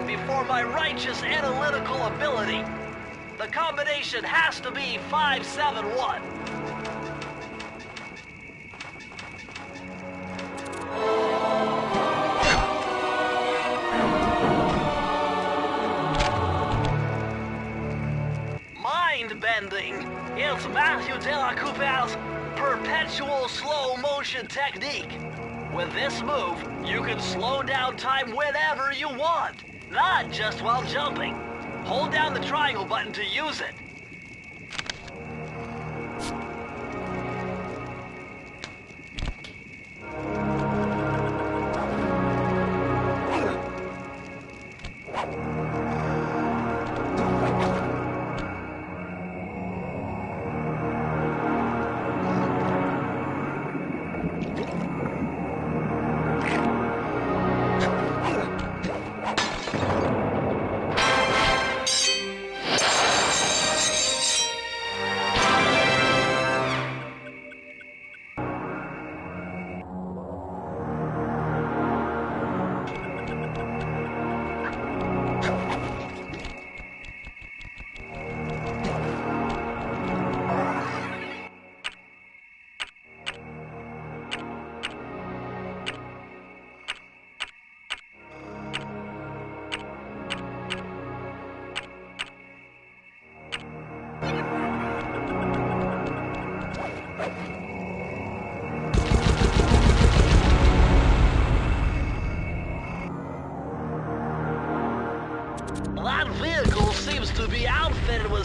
Before my righteous analytical ability. The combination has to be 571. Mind-bending. It's Matthew de la Coupe's perpetual slow motion technique. With this move, you can slow down time whenever you want. Not just while jumping. Hold down the triangle button to use it.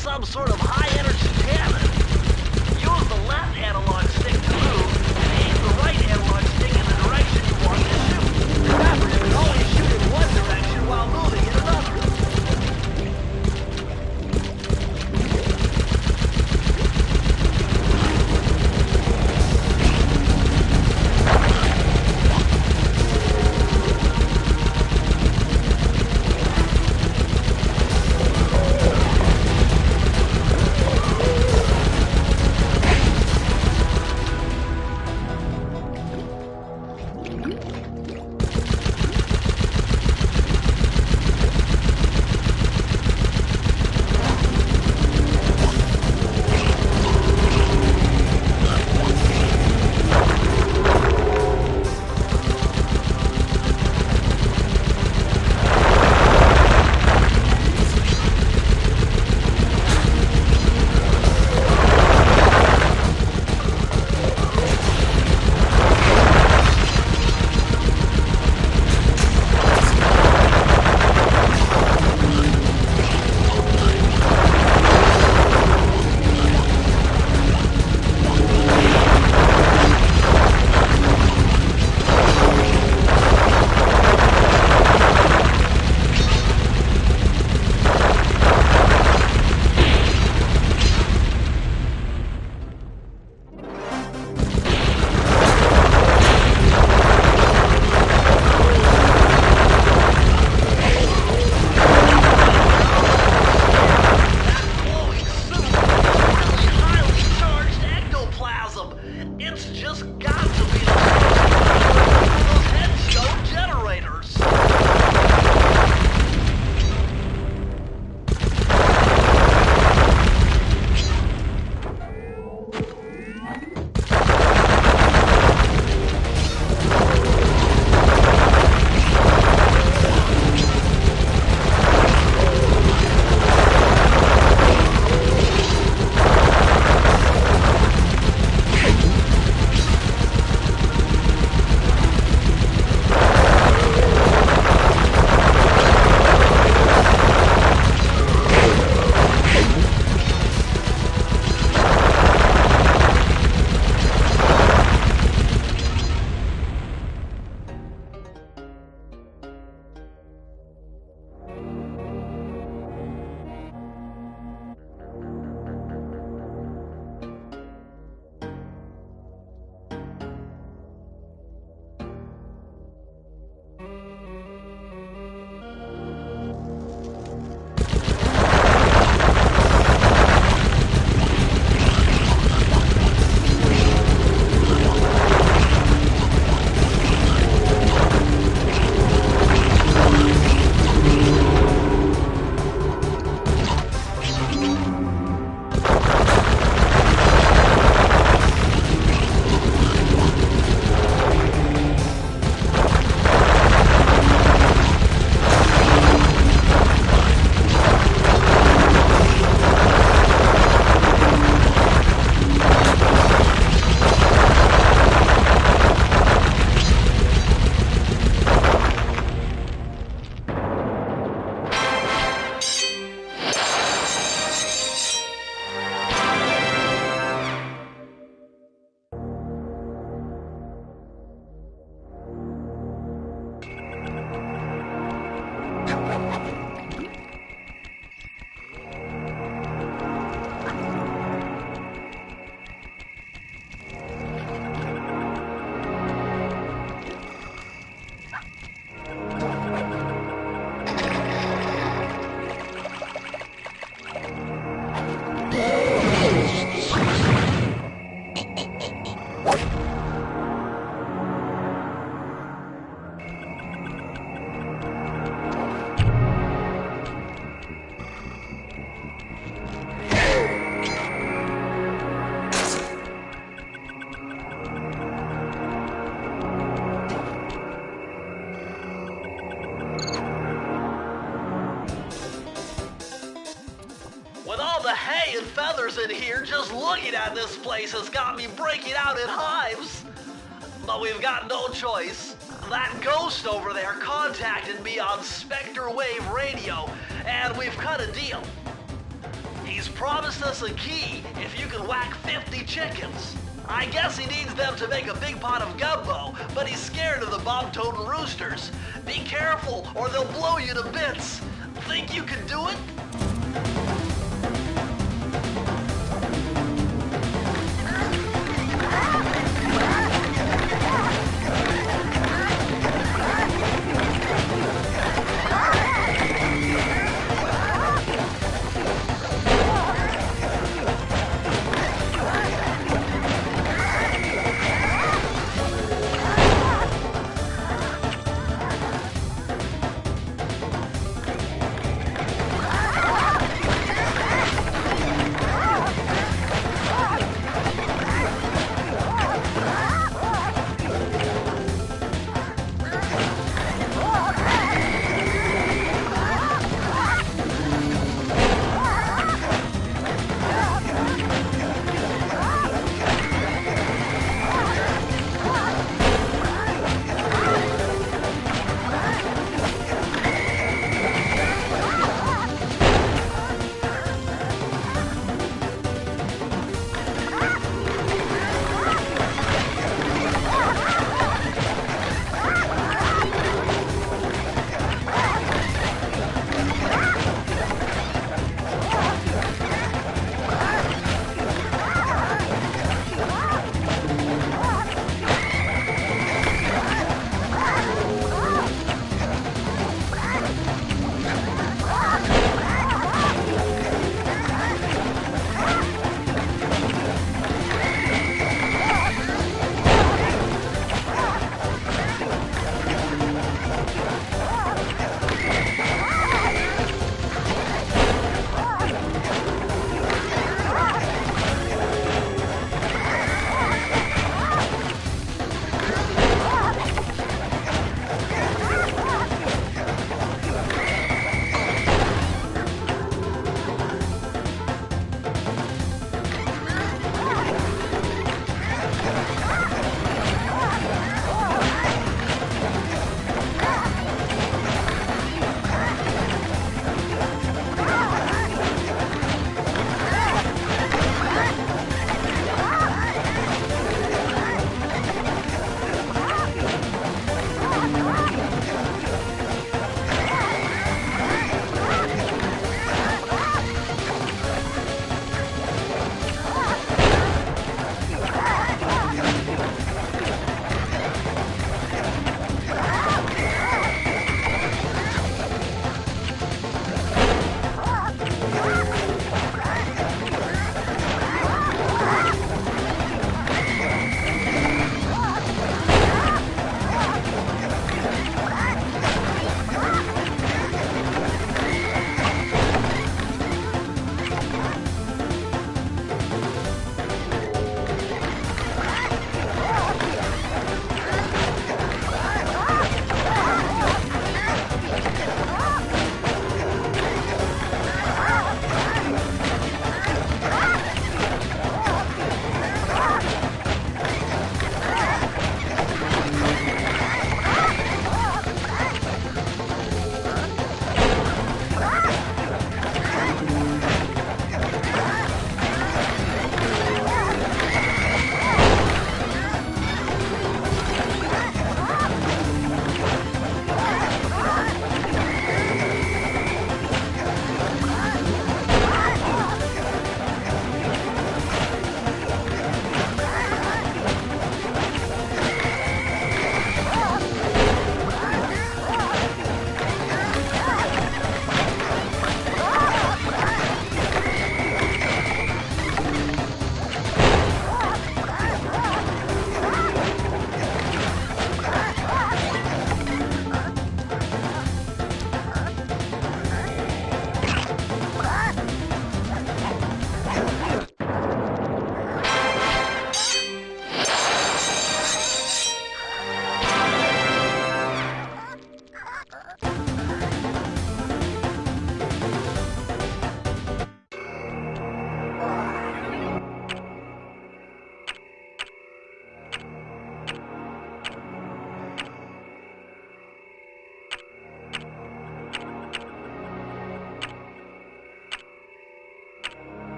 some sort of high-energy cannon. Use the left analog stick to move, and aim the right analog stick in the direction you want to shoot. Remember, you can only shoot in one direction while moving in another. and feathers in here. Just looking at this place has got me breaking out in hives. But we've got no choice. That ghost over there contacted me on Spectre Wave Radio, and we've cut a deal. He's promised us a key if you can whack 50 chickens. I guess he needs them to make a big pot of gumbo, but he's scared of the bob-toting roosters. Be careful, or they'll blow you to bits. Think you can do it?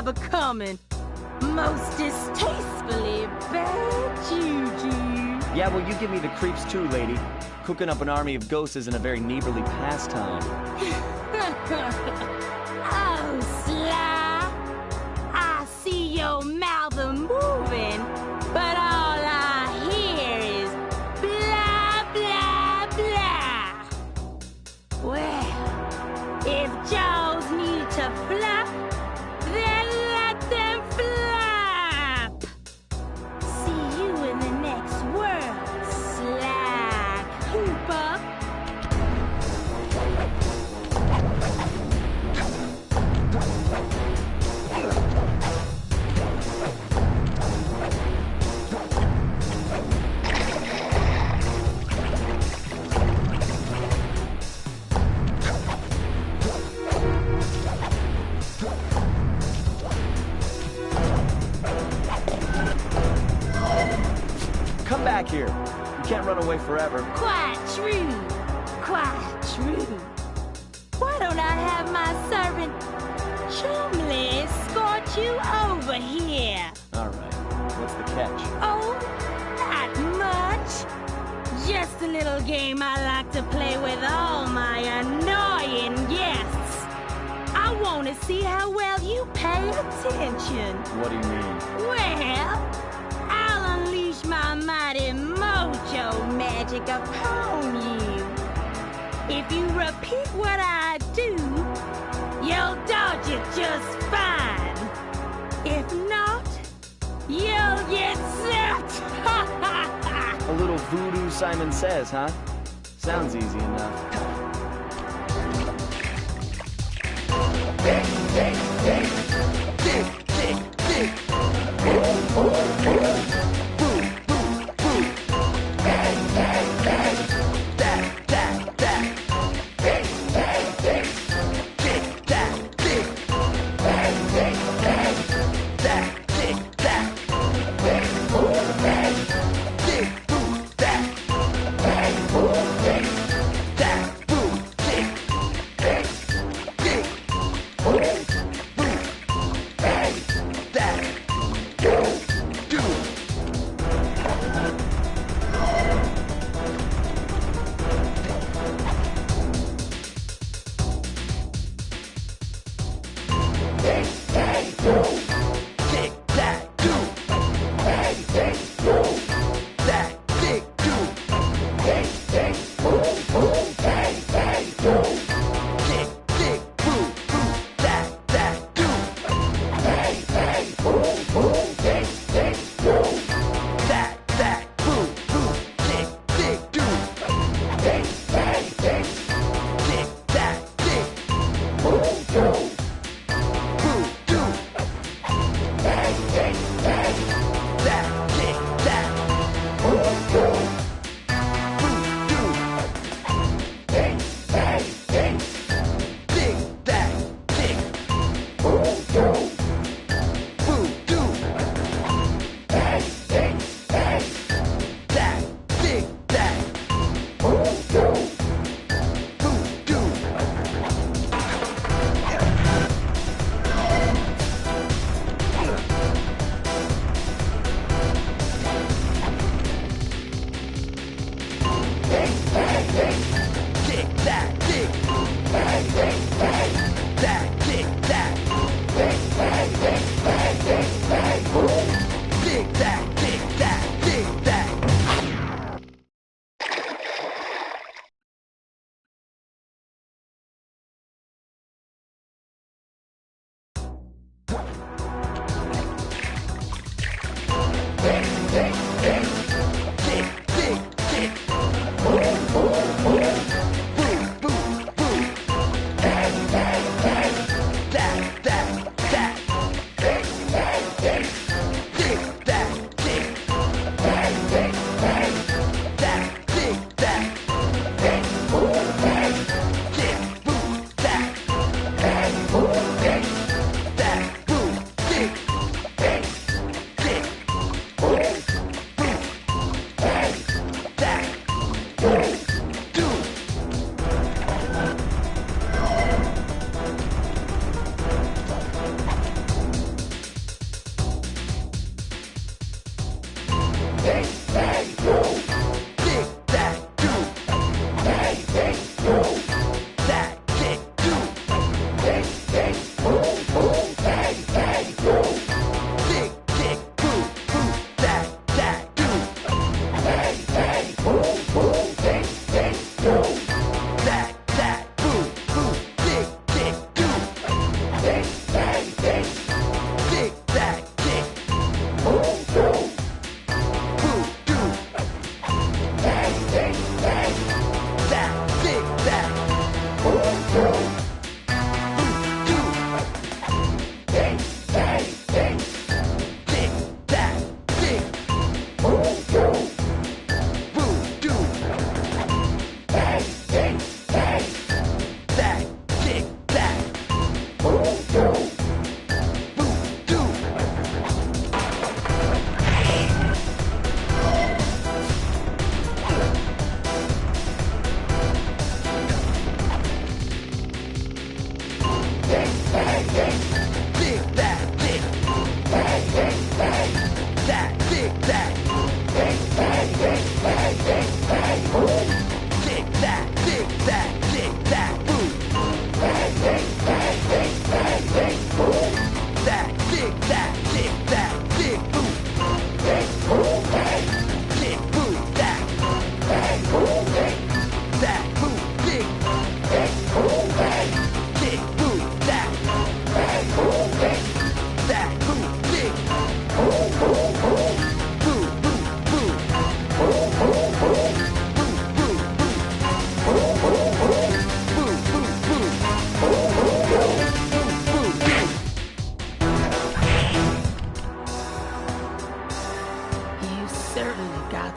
are becoming most distastefully bad juju. Yeah, well, you give me the creeps too, lady. Cooking up an army of ghosts isn't a very neighborly pastime. Oh, Sly. I see your mouth a-moving, but all I hear is blah, blah, blah. Well, if jaws need to flap, then let them flap. See you in the next world, Sly Cooper. Come back here. You can't run away forever. Quite true. Quite true. Why don't I have my servant Chumley escort you over here? All right. What's the catch? Oh, not much. Just a little game I like to play with all my annoying guests. I want to see how well you pay attention. What do you mean? Well, I'll unleash my mighty mojo magic upon you. If you repeat what I do, you'll dodge it just fine. If not, you'll get zapped. A little voodoo Simon Says, huh? Sounds easy enough.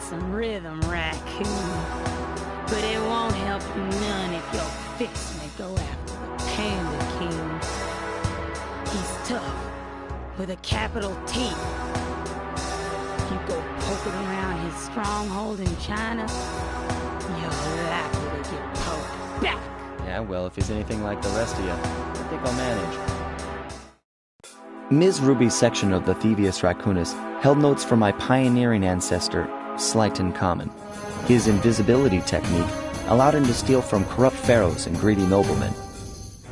Some rhythm, Raccoon. But it won't help you none if your fist may go after the Panda King. He's tough, with a capital T. If you go poking around his stronghold in China, you're likely to get poked back. Yeah, well, if he's anything like the rest of you, I think I'll manage. Ms. Ruby's section of the Thievius Raccoonus held notes from my pioneering ancestor, Sly Cooper. His invisibility technique allowed him to steal from corrupt pharaohs and greedy noblemen.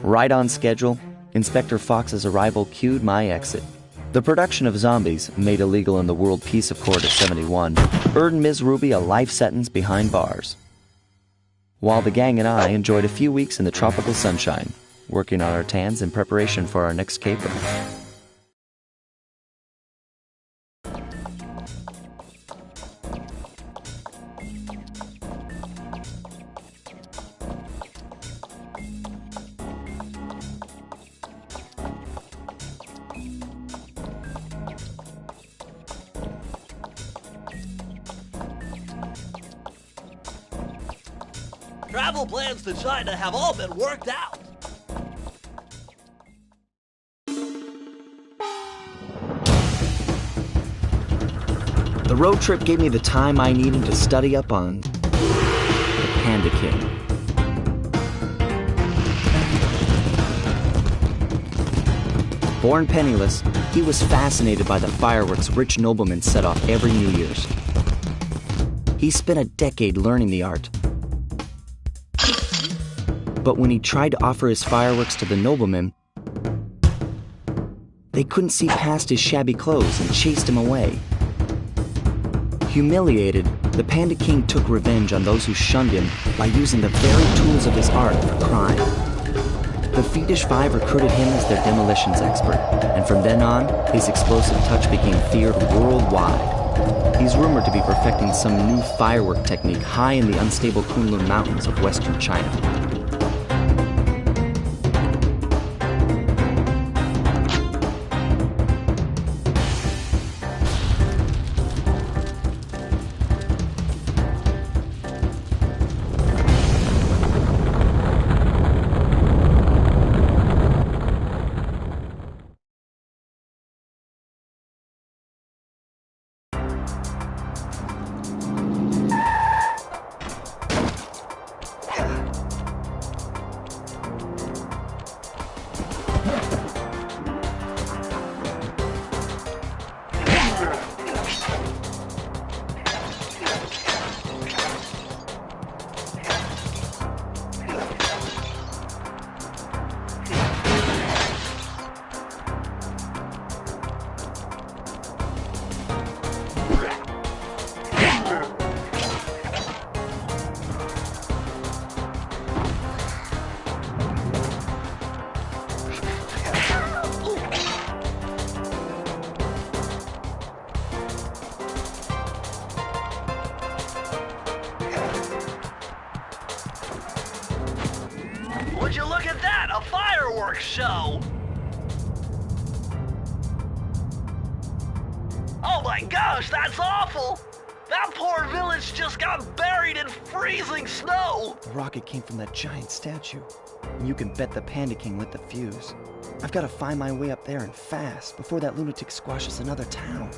Right on schedule, Inspector Fox's arrival cued my exit. The production of zombies, made illegal in the World Peace Accord of '71, earned Ms. Ruby a life sentence behind bars. While the gang and I enjoyed a few weeks in the tropical sunshine, working on our tans in preparation for our next caper. Travel plans to China have all been worked out. The road trip gave me the time I needed to study up on the Panda King. Born penniless, he was fascinated by the fireworks rich noblemen set off every New Year's. He spent a decade learning the art. But when he tried to offer his fireworks to the noblemen, they couldn't see past his shabby clothes and chased him away. Humiliated, the Panda King took revenge on those who shunned him by using the very tools of his art for crime. The Fiendish Five recruited him as their demolitions expert, and from then on, his explosive touch became feared worldwide. He's rumored to be perfecting some new firework technique high in the unstable Kunlun Mountains of western China. fireworks show. Oh my gosh, that's awful! That poor village just got buried in freezing snow! The rocket came from that giant statue. And you can bet the Panda King lit the fuse. I've got to find my way up there and fast before that lunatic squashes another town.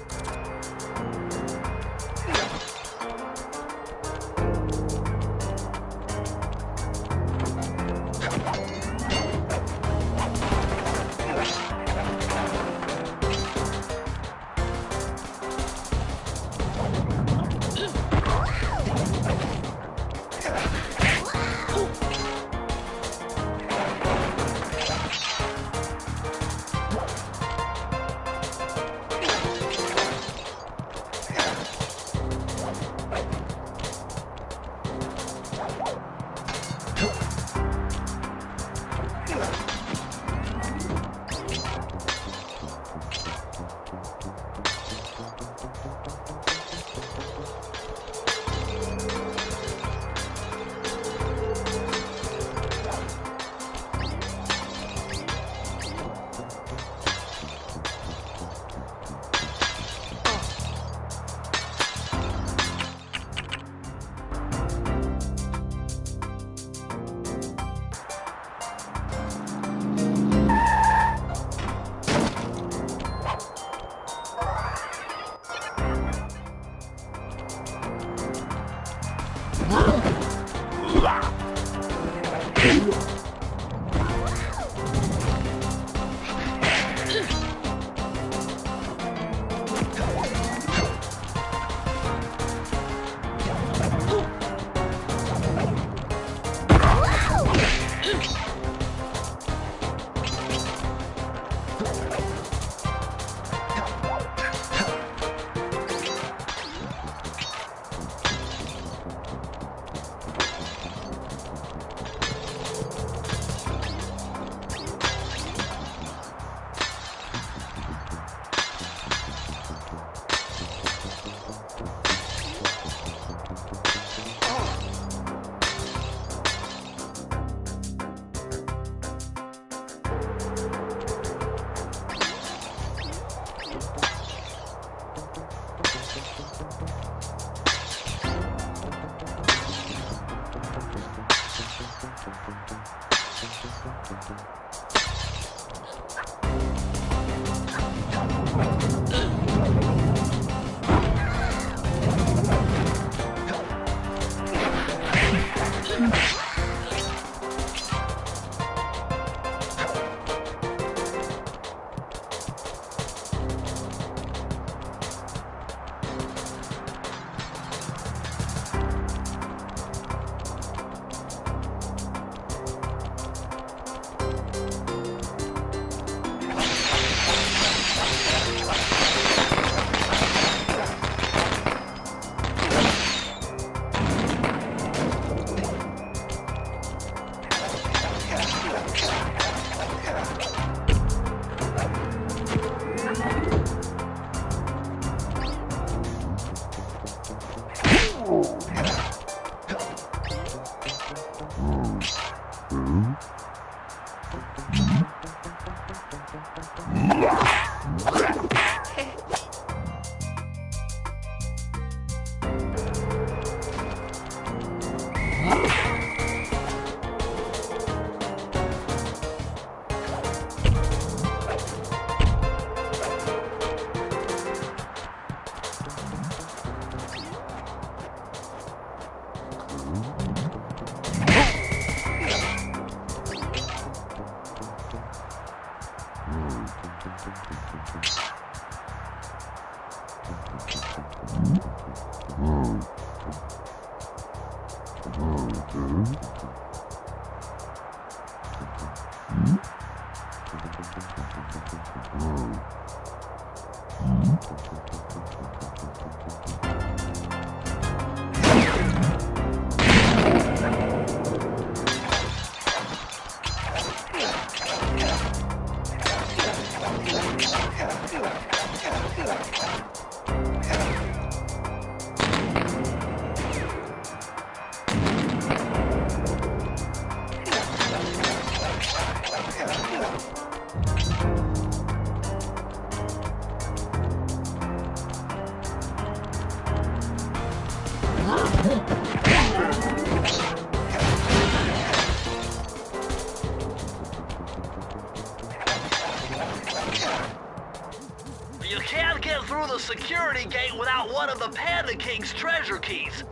of the Panda King's treasure keys.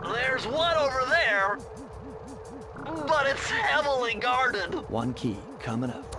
There's one over there, but it's heavily guarded. One key coming up.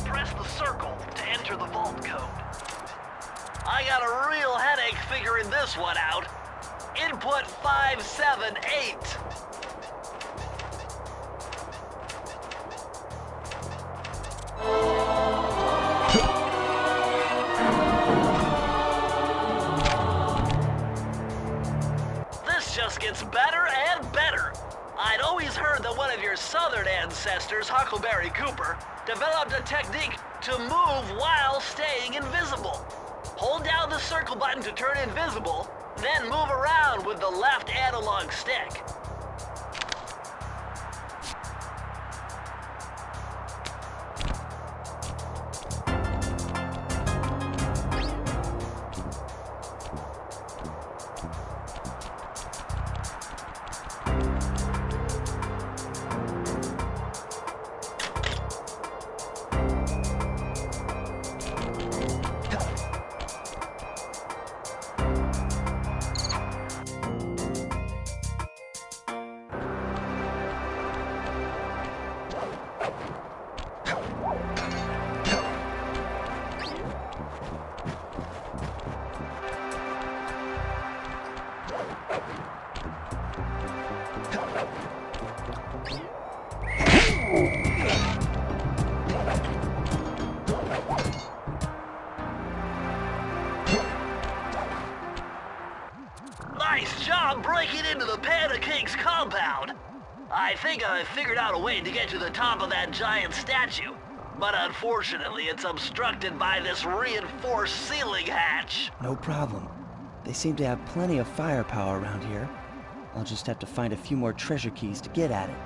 Press the circle to enter the vault code. I got a real headache figuring this one out. Input 578. This just gets better and better. I'd always heard that one of your southern ancestors, Huckleberry Cooper, developed a technique to move while staying invisible. Hold down the circle button to turn invisible, then move around with the left analog stick. Nice job breaking into the Panda King's compound. I think I figured out a way to get to the top of that giant statue, but unfortunately it's obstructed by this reinforced ceiling hatch. No problem. They seem to have plenty of firepower around here. I'll just have to find a few more treasure keys to get at it.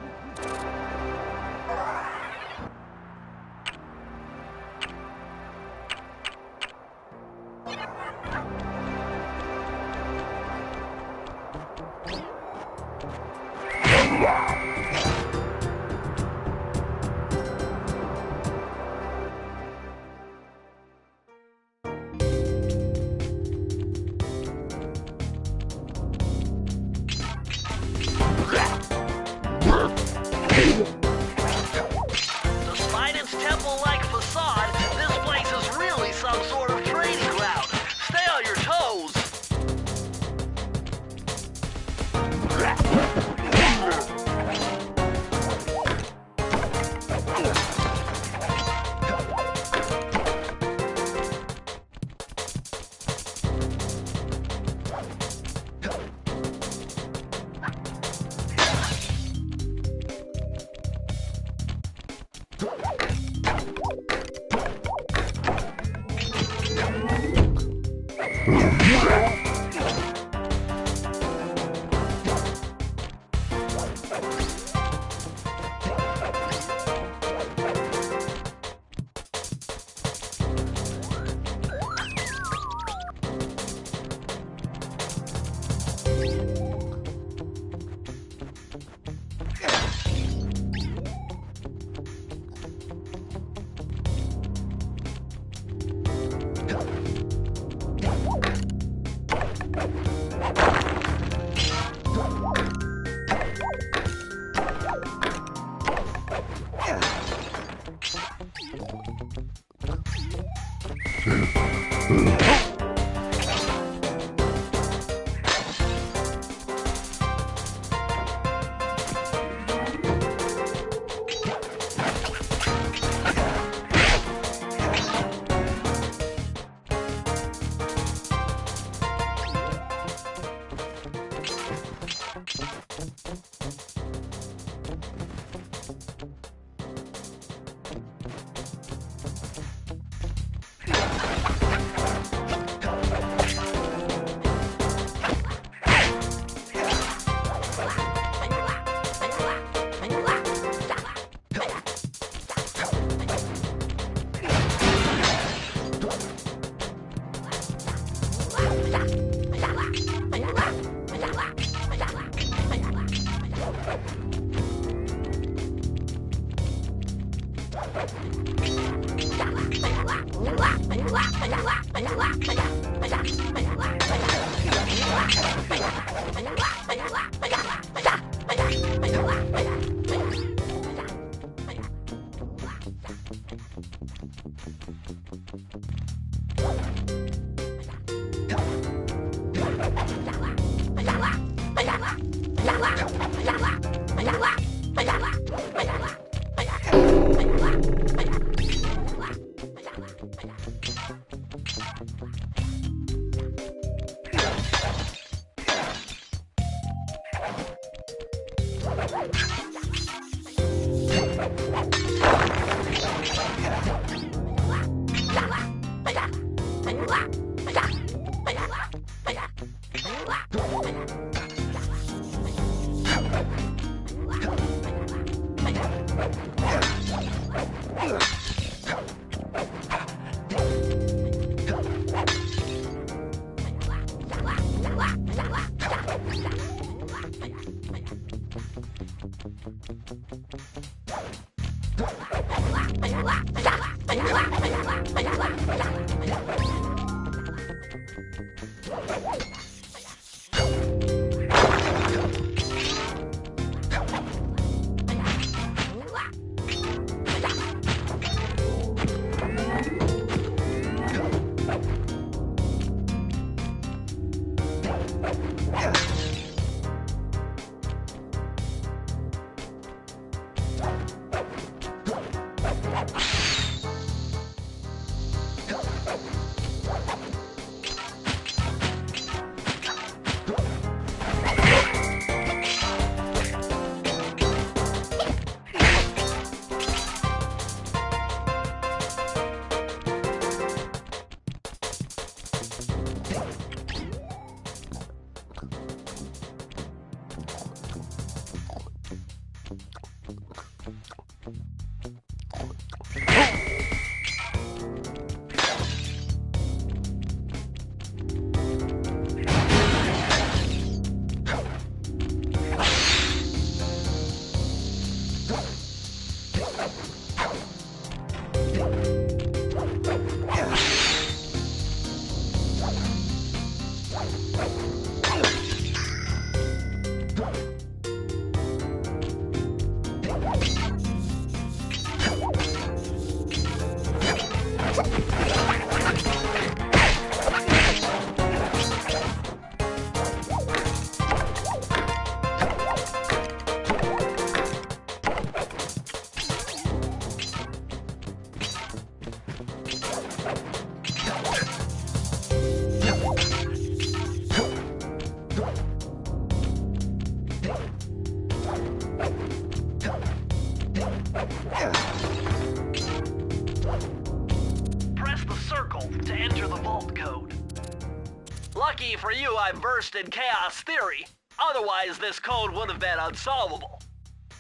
Lucky for you I burst in Chaos Theory. Otherwise, this code would have been unsolvable.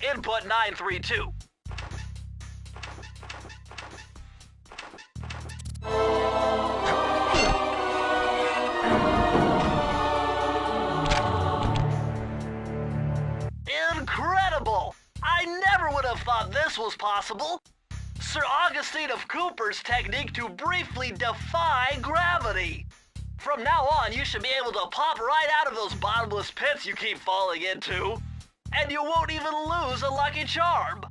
Input 932. Incredible! I never would have thought this was possible. Sir Augustine of Cooper's technique to briefly defy gravity. From now on, you should be able to pop right out of those bottomless pits you keep falling into, and you won't even lose a lucky charm.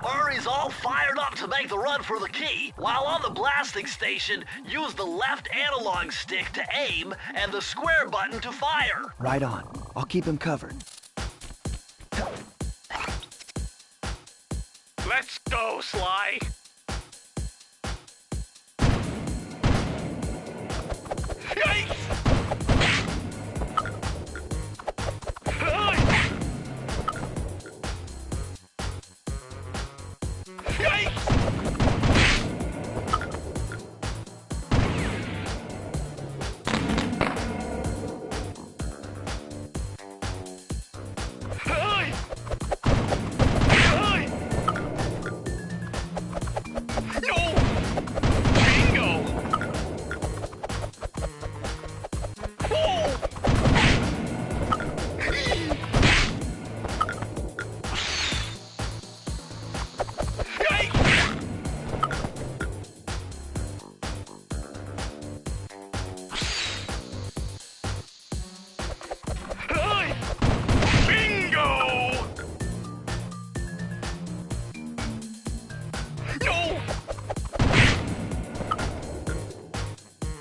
Murray's all fired up to make the run for the key. While on the blasting station, use the left analog stick to aim and the square button to fire. Right on. I'll keep him covered. Let's go, Sly. Yikes!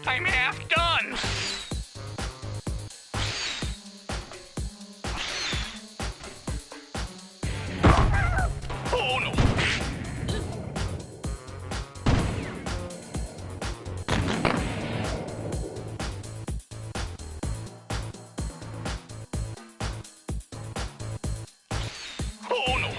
I'm half done. Oh no. Oh no.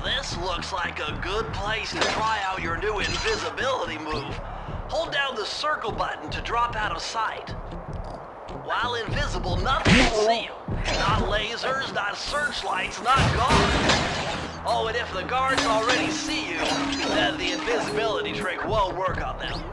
This looks like a good place to try out your new invisibility move. Hold down the circle button to drop out of sight. While invisible, nothing will see you. Not lasers, not searchlights, not guards. Oh, and if the guards already see you, then the invisibility trick won't work on them.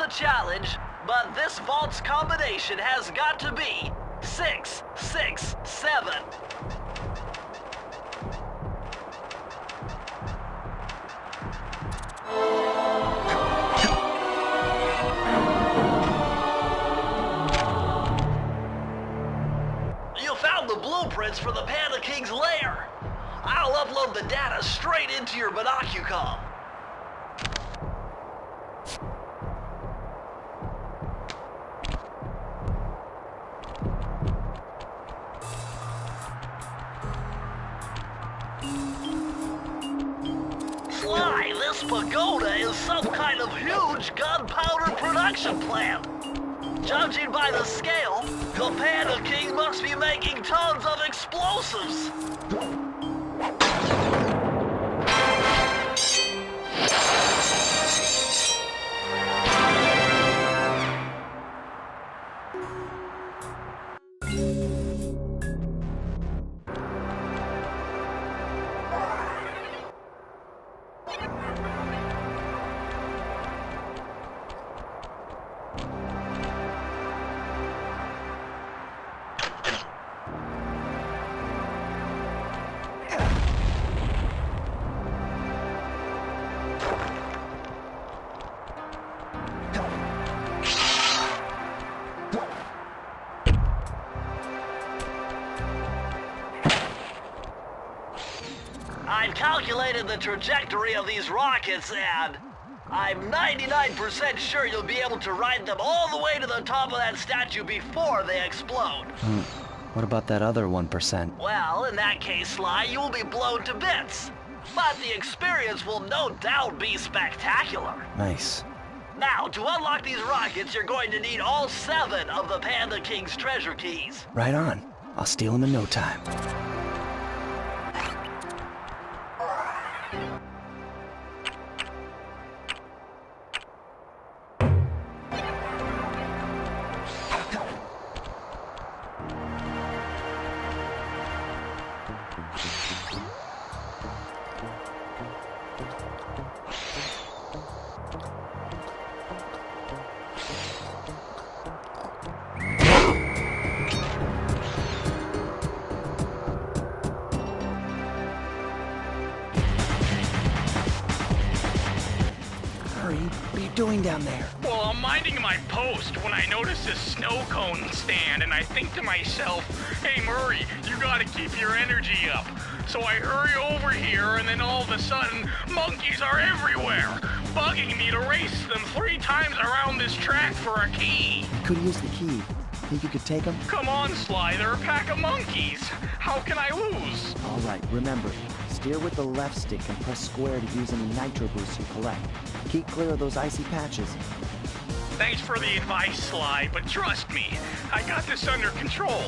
Challenge, but this vault's combination has got to be 667. You found the blueprints for the Panda King's lair. I'll upload the data straight into your binocucom. Sly, this pagoda is some kind of huge gunpowder production plant. Judging by the scale, the Panda King must be making tons of explosives. I've calculated the trajectory of these rockets, and I'm 99% sure you'll be able to ride them all the way to the top of that statue before they explode. What about that other 1%? Well, in that case, Sly, you will be blown to bits. But the experience will no doubt be spectacular. Nice. Now, to unlock these rockets, you're going to need all 7 of the Panda King's treasure keys. Right on. I'll steal them in no time. doing down there? Well, I'm minding my post when I notice this snow cone stand, and I think to myself, hey Murray, you gotta keep your energy up. So I hurry over here, and then all of a sudden, monkeys are everywhere, bugging me to race them 3 times around this track for a key. Could use the key. Think you could take them? Come on, Sly, they're a pack of monkeys. How can I lose? All right, remember, steer with the left stick and press square to use any nitro boosts you collect. Keep clear of those icy patches. Thanks for the advice, Sly, but trust me, I got this under control.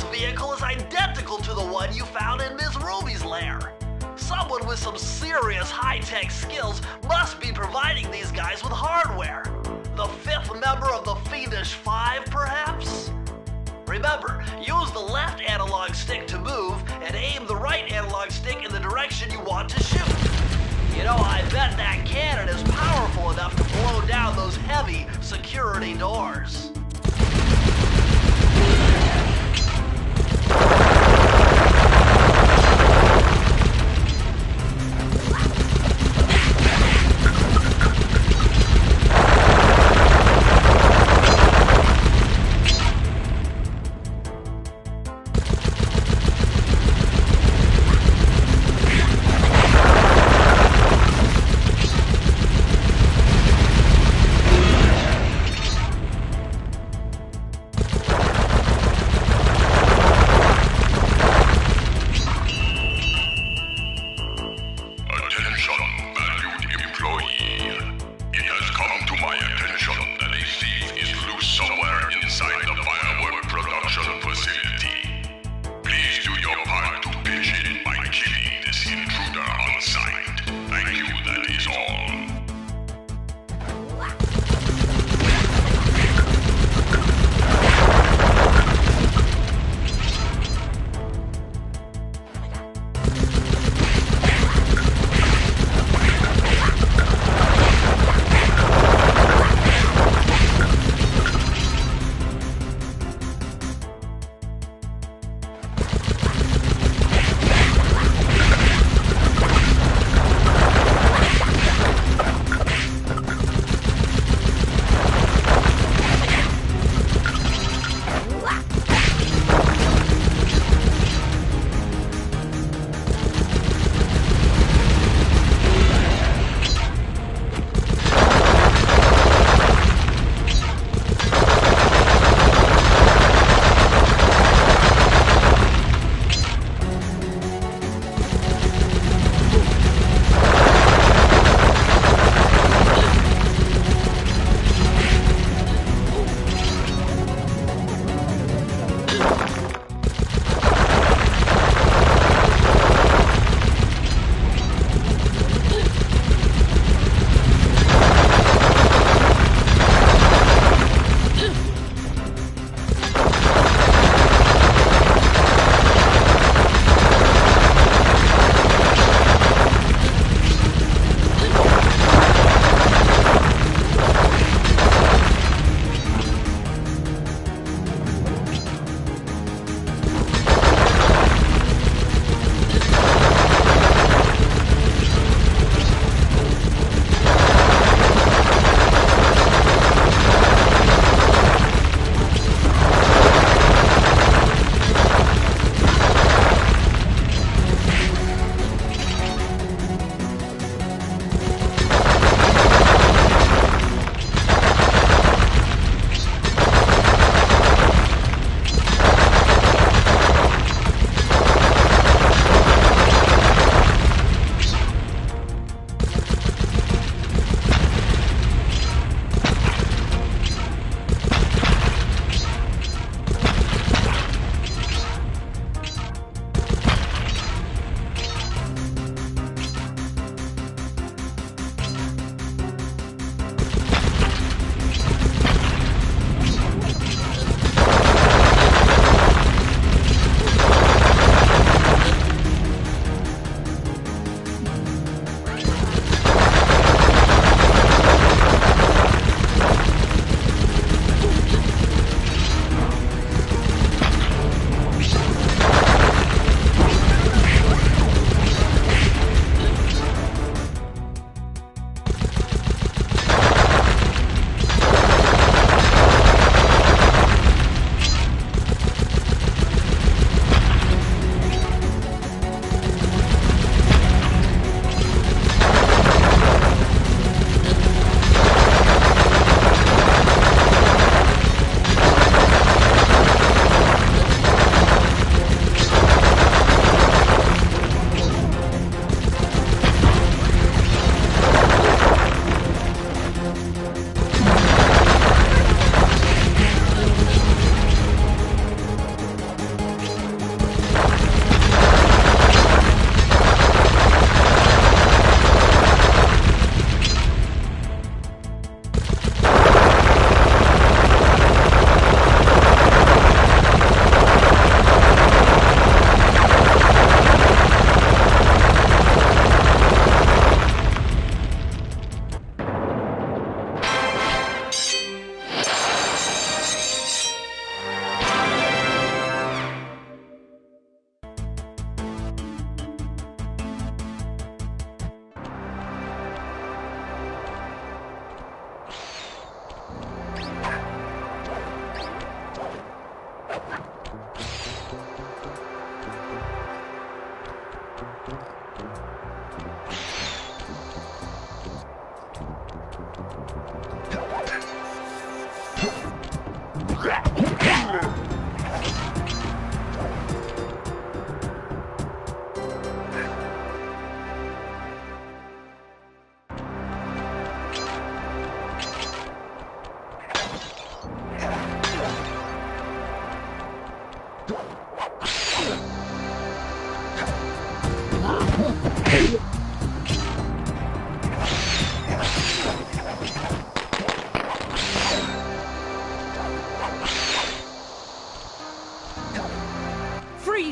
This vehicle is identical to the one you found in Miss Ruby's lair. Someone with some serious high-tech skills must be providing these guys with hardware. The fifth member of the Fiendish Five, perhaps? Remember, use the left analog stick to move and aim the right analog stick in the direction you want to shoot. You know, I bet that cannon is powerful enough to blow down those heavy security doors.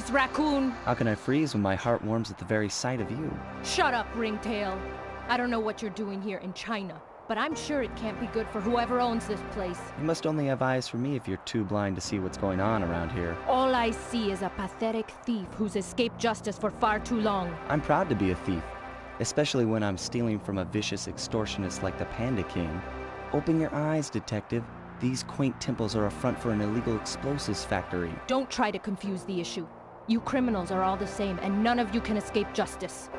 Thievius Raccoon! How can I freeze when my heart warms at the very sight of you? Shut up, Ringtail. I don't know what you're doing here in China, but I'm sure it can't be good for whoever owns this place. You must only have eyes for me if you're too blind to see what's going on around here. All I see is a pathetic thief who's escaped justice for far too long. I'm proud to be a thief, especially when I'm stealing from a vicious extortionist like the Panda King. Open your eyes, detective. These quaint temples are a front for an illegal explosives factory. Don't try to confuse the issue. You criminals are all the same, and none of you can escape justice.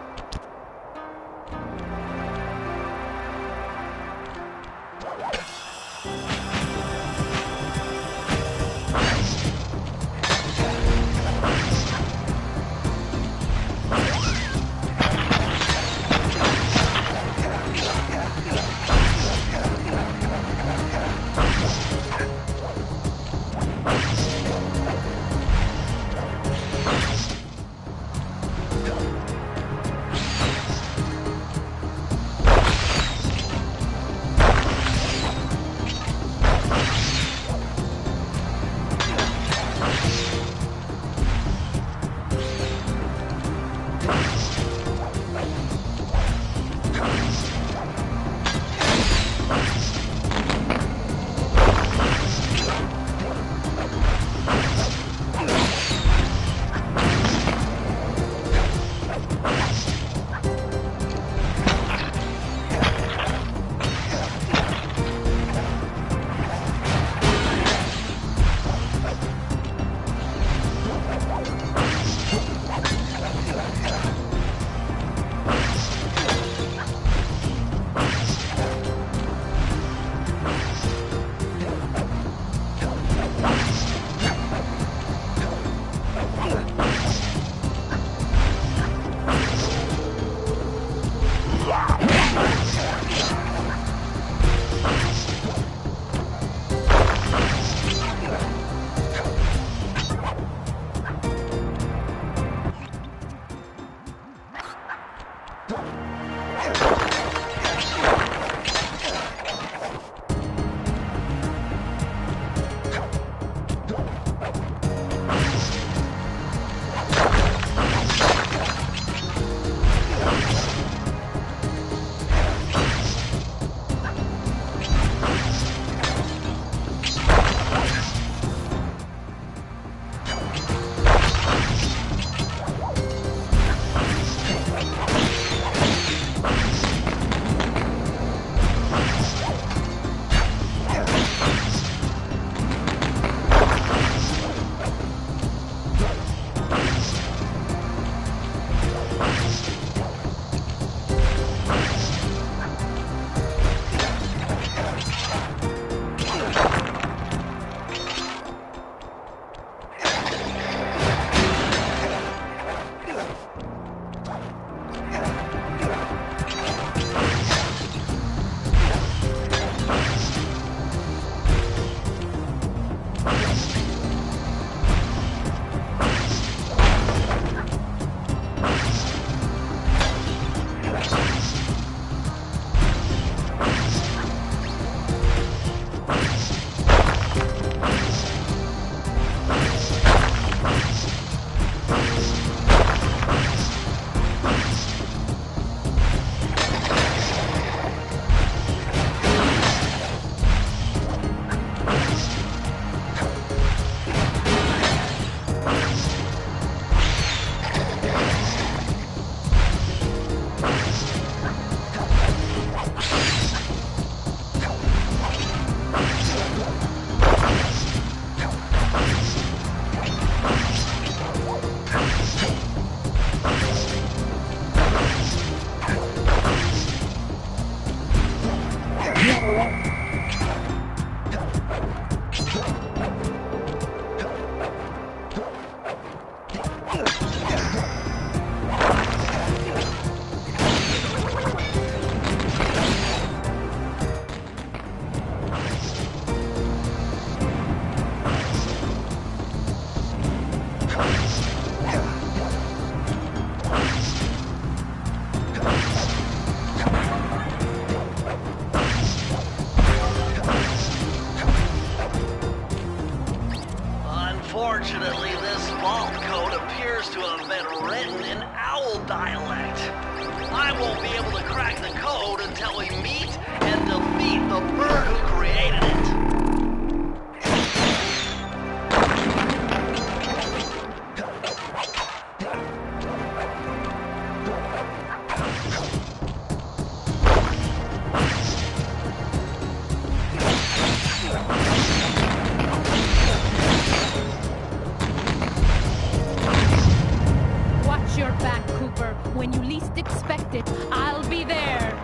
appears to have been written in owl dialect. I won't be able to crack the code until we meet and defeat the bird who created it. Watch your back, Cooper. When you least expect it, I'll be there.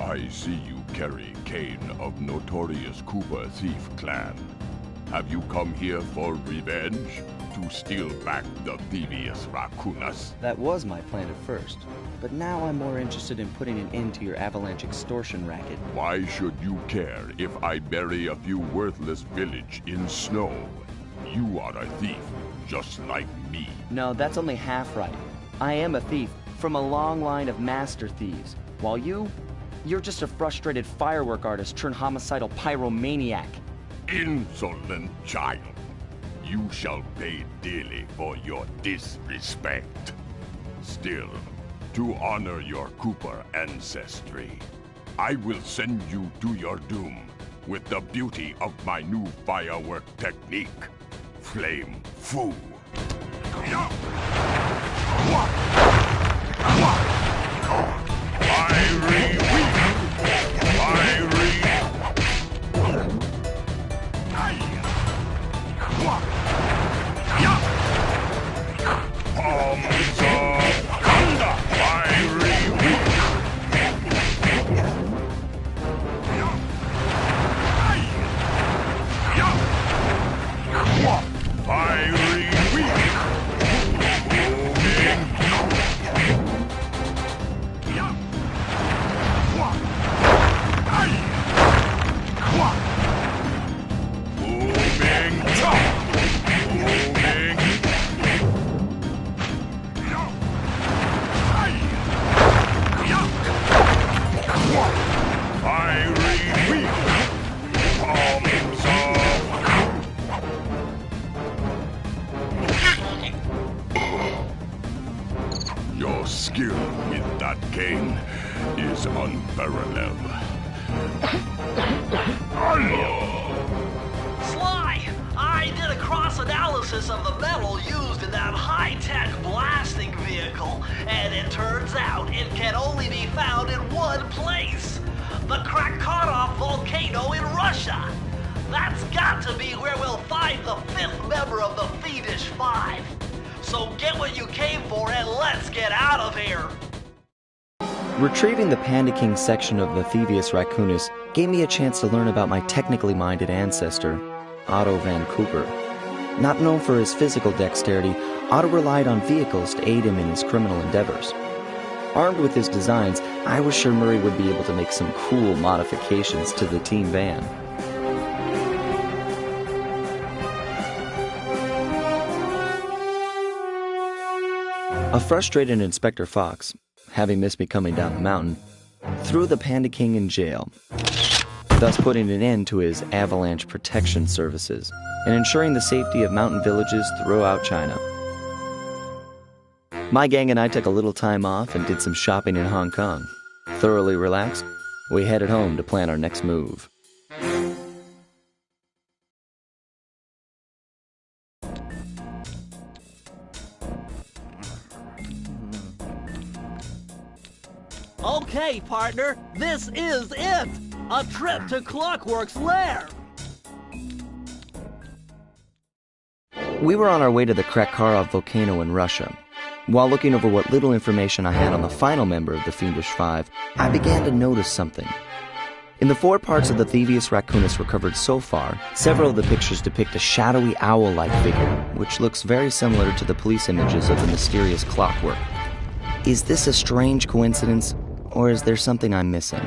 I see you carry Kane of notorious Cooper thief clan. Have you come here for revenge? To steal back the Thievius Raccoonus? That was my plan at first, but now I'm more interested in putting an end to your avalanche extortion racket. Why should you care if I bury a few worthless village in snow? You are a thief, just like me. No, that's only half right. I am a thief from a long line of master thieves, while you're just a frustrated firework artist turned homicidal pyromaniac. Insolent child. You shall pay dearly for your disrespect. Still, to honor your Cooper ancestry, I will send you to your doom with the beauty of my new firework technique, Flame Fu. Your skill with that cane is unparalleled. Sly, I did a cross-analysis of the metal used in that high-tech blasting vehicle, and it turns out it can only be found in one place. The Krakatoa volcano in Russia. That's got to be where we'll find the fifth member of the Fiendish Five. So get what you came for and let's get out of here! Retrieving the Panda King section of the Thievius Raccoonus gave me a chance to learn about my technically minded ancestor, Otto van Cooper. Not known for his physical dexterity, Otto relied on vehicles to aid him in his criminal endeavors. Armed with his designs, I was sure Murray would be able to make some cool modifications to the team van. A frustrated Inspector Fox, having missed me coming down the mountain, threw the Panda King in jail, thus putting an end to his avalanche protection services and ensuring the safety of mountain villages throughout China. My gang and I took a little time off and did some shopping in Hong Kong. Thoroughly relaxed, we headed home to plan our next move. Okay, partner, this is it! A trip to Clockwork's lair! We were on our way to the Krakharov volcano in Russia. While looking over what little information I had on the final member of the Fiendish Five, I began to notice something. In the 4 parts of the Thievius Raccoonus recovered so far, several of the pictures depict a shadowy owl-like figure, which looks very similar to the police images of the mysterious Clockwork. Is this a strange coincidence, or is there something I'm missing?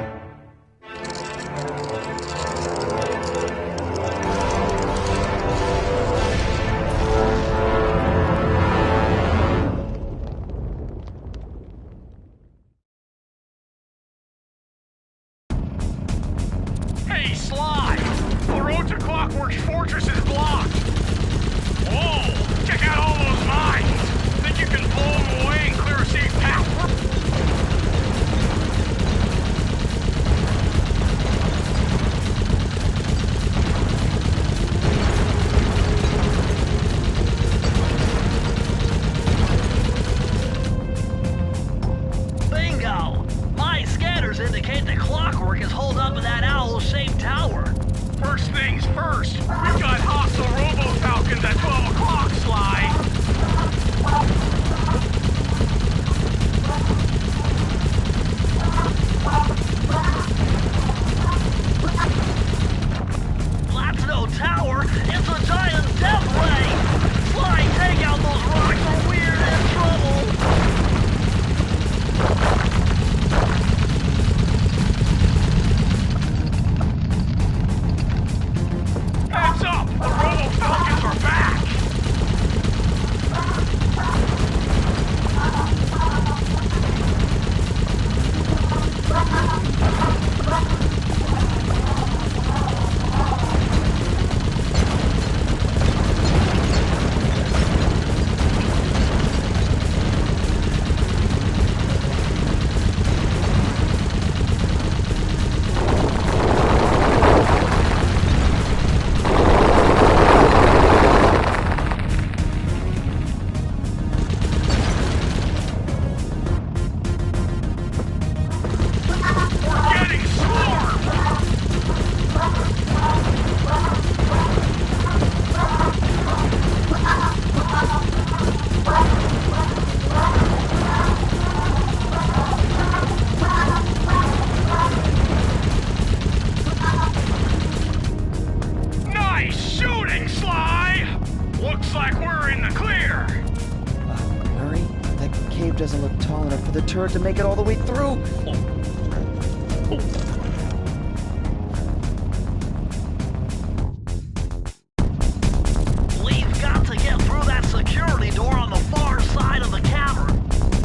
Hey, Sly! The road to Clockwork's fortress is blocked! Whoa! Check out all those mines! Think you can blow them away and clear a safe path for... Bingo! My scanners indicate the Clockwork is holed up in that owl-shaped tower. First things first, we've got hostile robo-falcons at 12 o'clock, Sly! That's no tower, it's a giant death ray! Sly, take out those rocks or we're in trouble! Heads up! The robo-falcons are back! Nice shooting, Sly! Looks like we're in the clear! Murray, that cave doesn't look tall enough for the turret to make it all the way through. We've got to get through that security door on the far side of the cavern.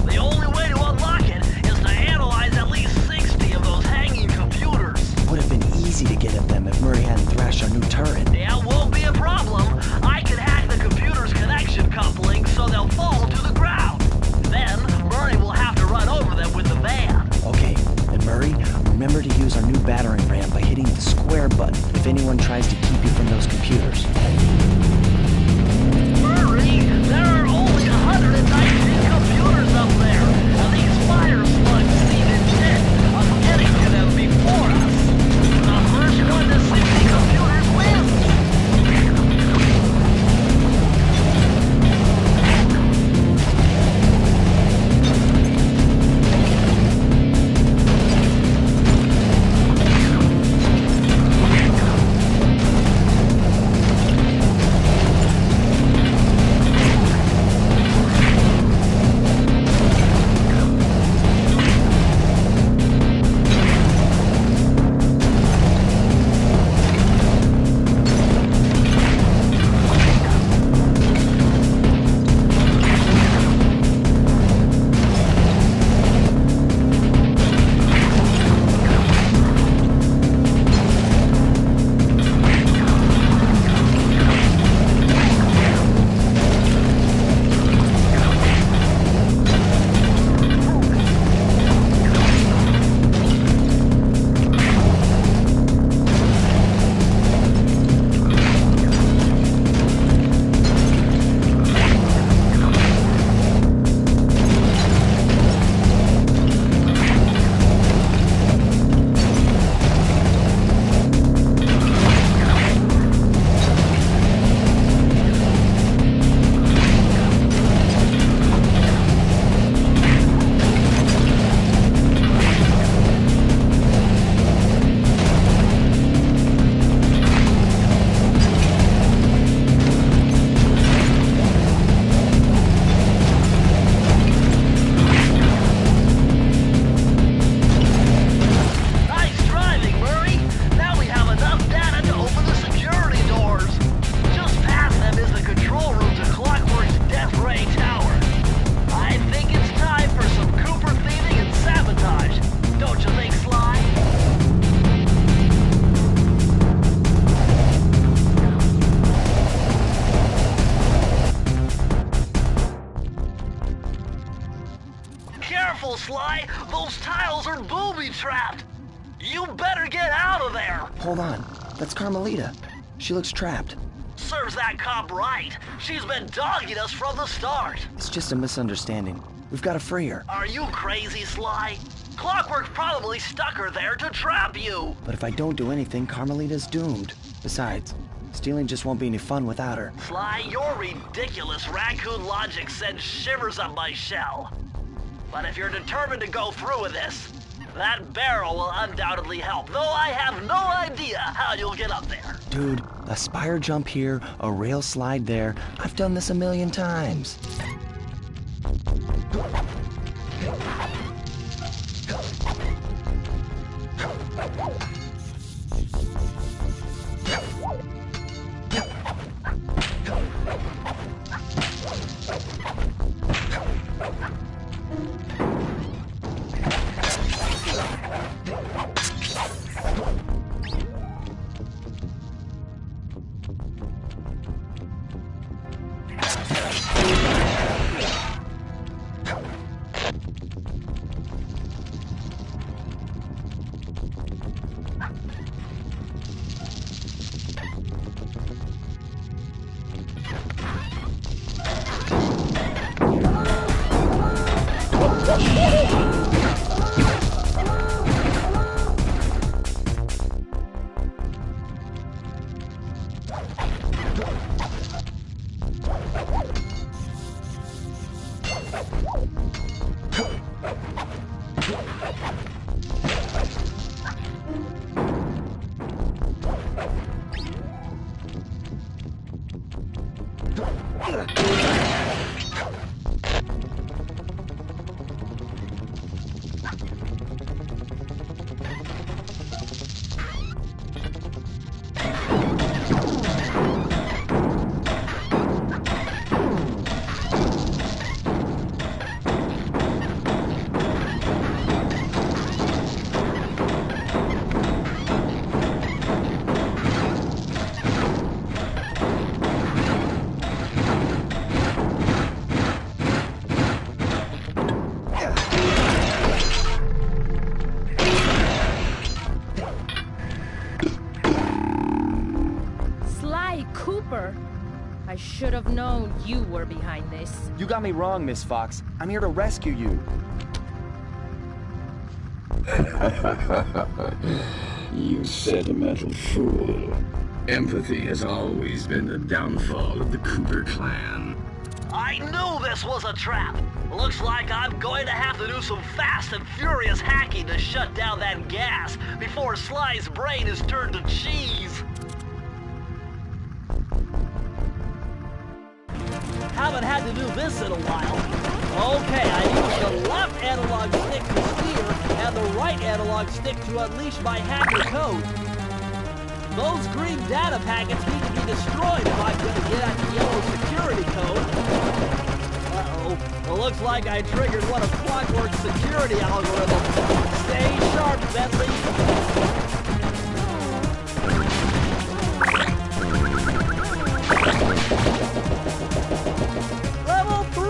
The only way to unlock it is to analyze at least 60 of those hanging computers. Would have been easy to get at them if Murray hadn't thrashed our new turret. Yeah, won't be a problem. I can hack the computer's connection coupling so they'll fall to the ground. Then, Murray will have to run over them with the van. Okay, and Murray, remember to use our new battering ram by hitting the square button if anyone tries to keep you from those computers. Murray, there are only 119 computers up there, and these fire slugs seem intent on getting to them before us. The first one to 60 computers wins. careful, Sly. Those tiles are booby-trapped. You better get out of there. Hold on. That's Carmelita. She looks trapped. Serves that cop right. She's been dogging us from the start. It's just a misunderstanding. We've got to free her. Are you crazy, Sly? Clockwork probably stuck her there to trap you. But if I don't do anything, Carmelita's doomed. Besides, stealing just won't be any fun without her. Sly, your ridiculous raccoon logic sends shivers up my shell. But if you're determined to go through with this, that barrel will undoubtedly help, though I have no idea how you'll get up there. Dude, a spire jump here, a rail slide there. I've done this a million times. Sly Cooper! I should have known you were behind this. You got me wrong, Miss Fox. I'm here to rescue you. You sentimental fool. Empathy has always been the downfall of the Cooper clan. I knew this was a trap. Looks like I'm going to have to do some fast and furious hacking to shut down that gas before Sly's brain is turned to cheese. Haven't had to do this in a while. Okay, I use the left analog stick to steer and the right analog stick to unleash my hacker code. Those green data packets need to be destroyed if I'm going to get at the yellow security code. Uh-oh. Well, looks like I triggered one of Clockwork's security algorithms. Stay sharp, Bentley. Level 3!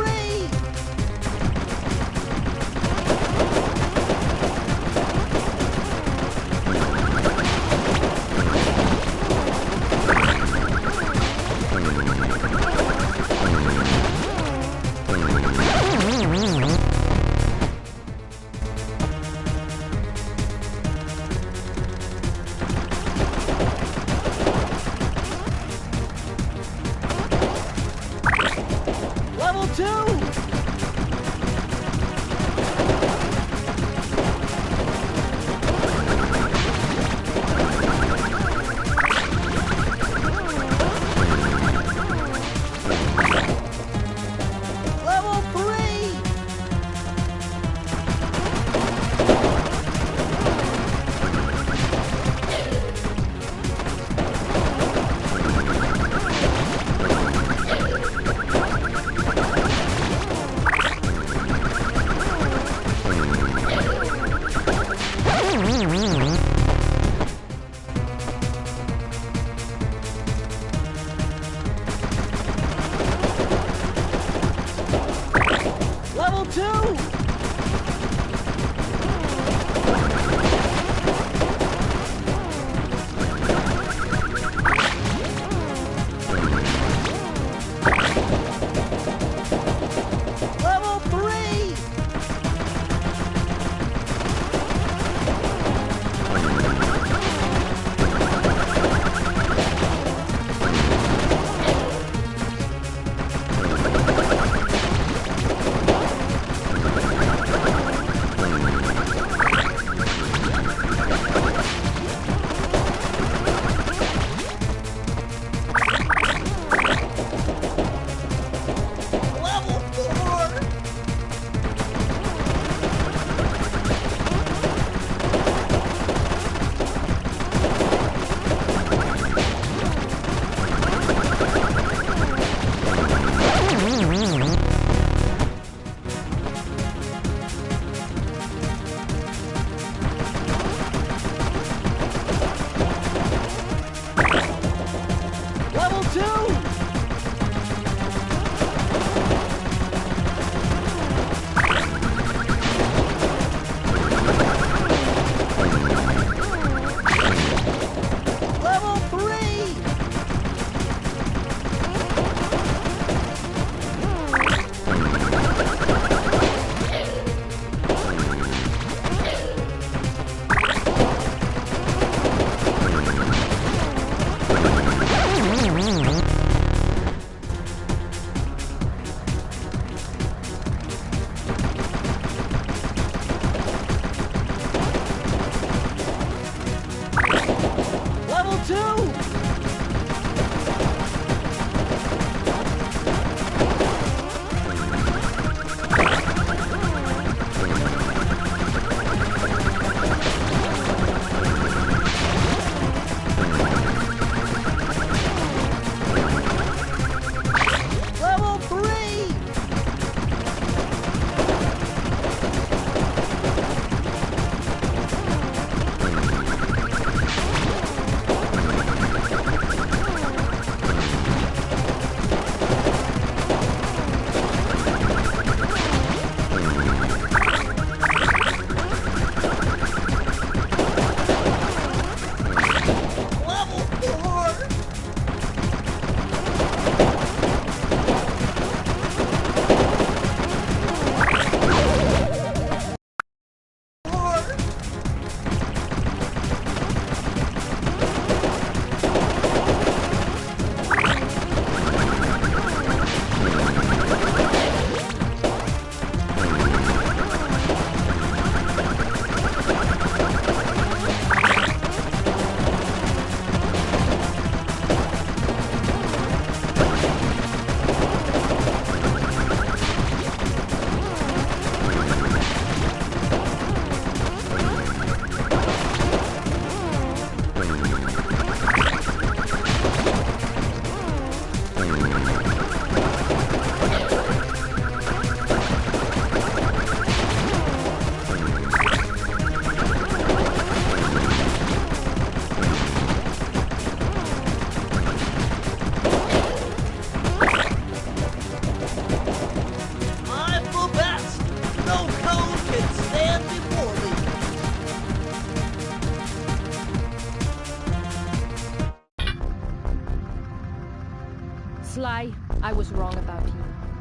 I was wrong about you.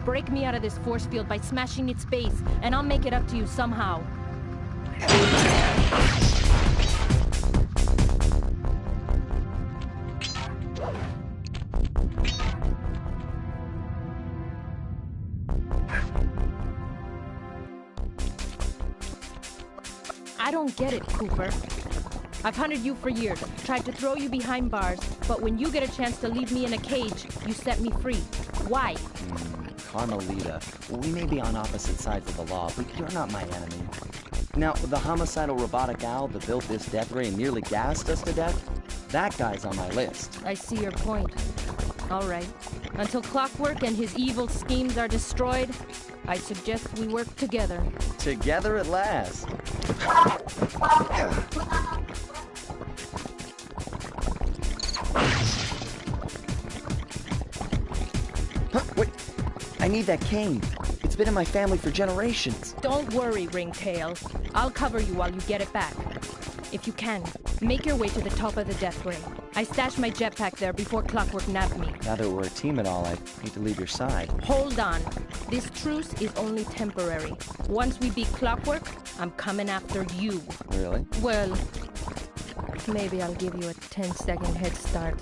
Break me out of this force field by smashing its base, and I'll make it up to you somehow. I don't get it, Cooper. I've hunted you for years, tried to throw you behind bars, but when you get a chance to leave me in a cage, you set me free. Why? Carmelita, we may be on opposite sides of the law, but you're not my enemy. Now, the homicidal robotic owl that built this death ray and nearly gassed us to death, that guy's on my list. I see your point. All right. Until Clockwork and his evil schemes are destroyed, I suggest we work together. Together at last. Wait, I need that cane. It's been in my family for generations. Don't worry, Ringtail. I'll cover you while you get it back. If you can, make your way to the top of the death ray. I stashed my jetpack there before Clockwork nabbed me. Now that we're a team and all, I hate to leave your side. Hold on. This truce is only temporary. Once we beat Clockwork, I'm coming after you. Really? Well, maybe I'll give you a 10-second head start.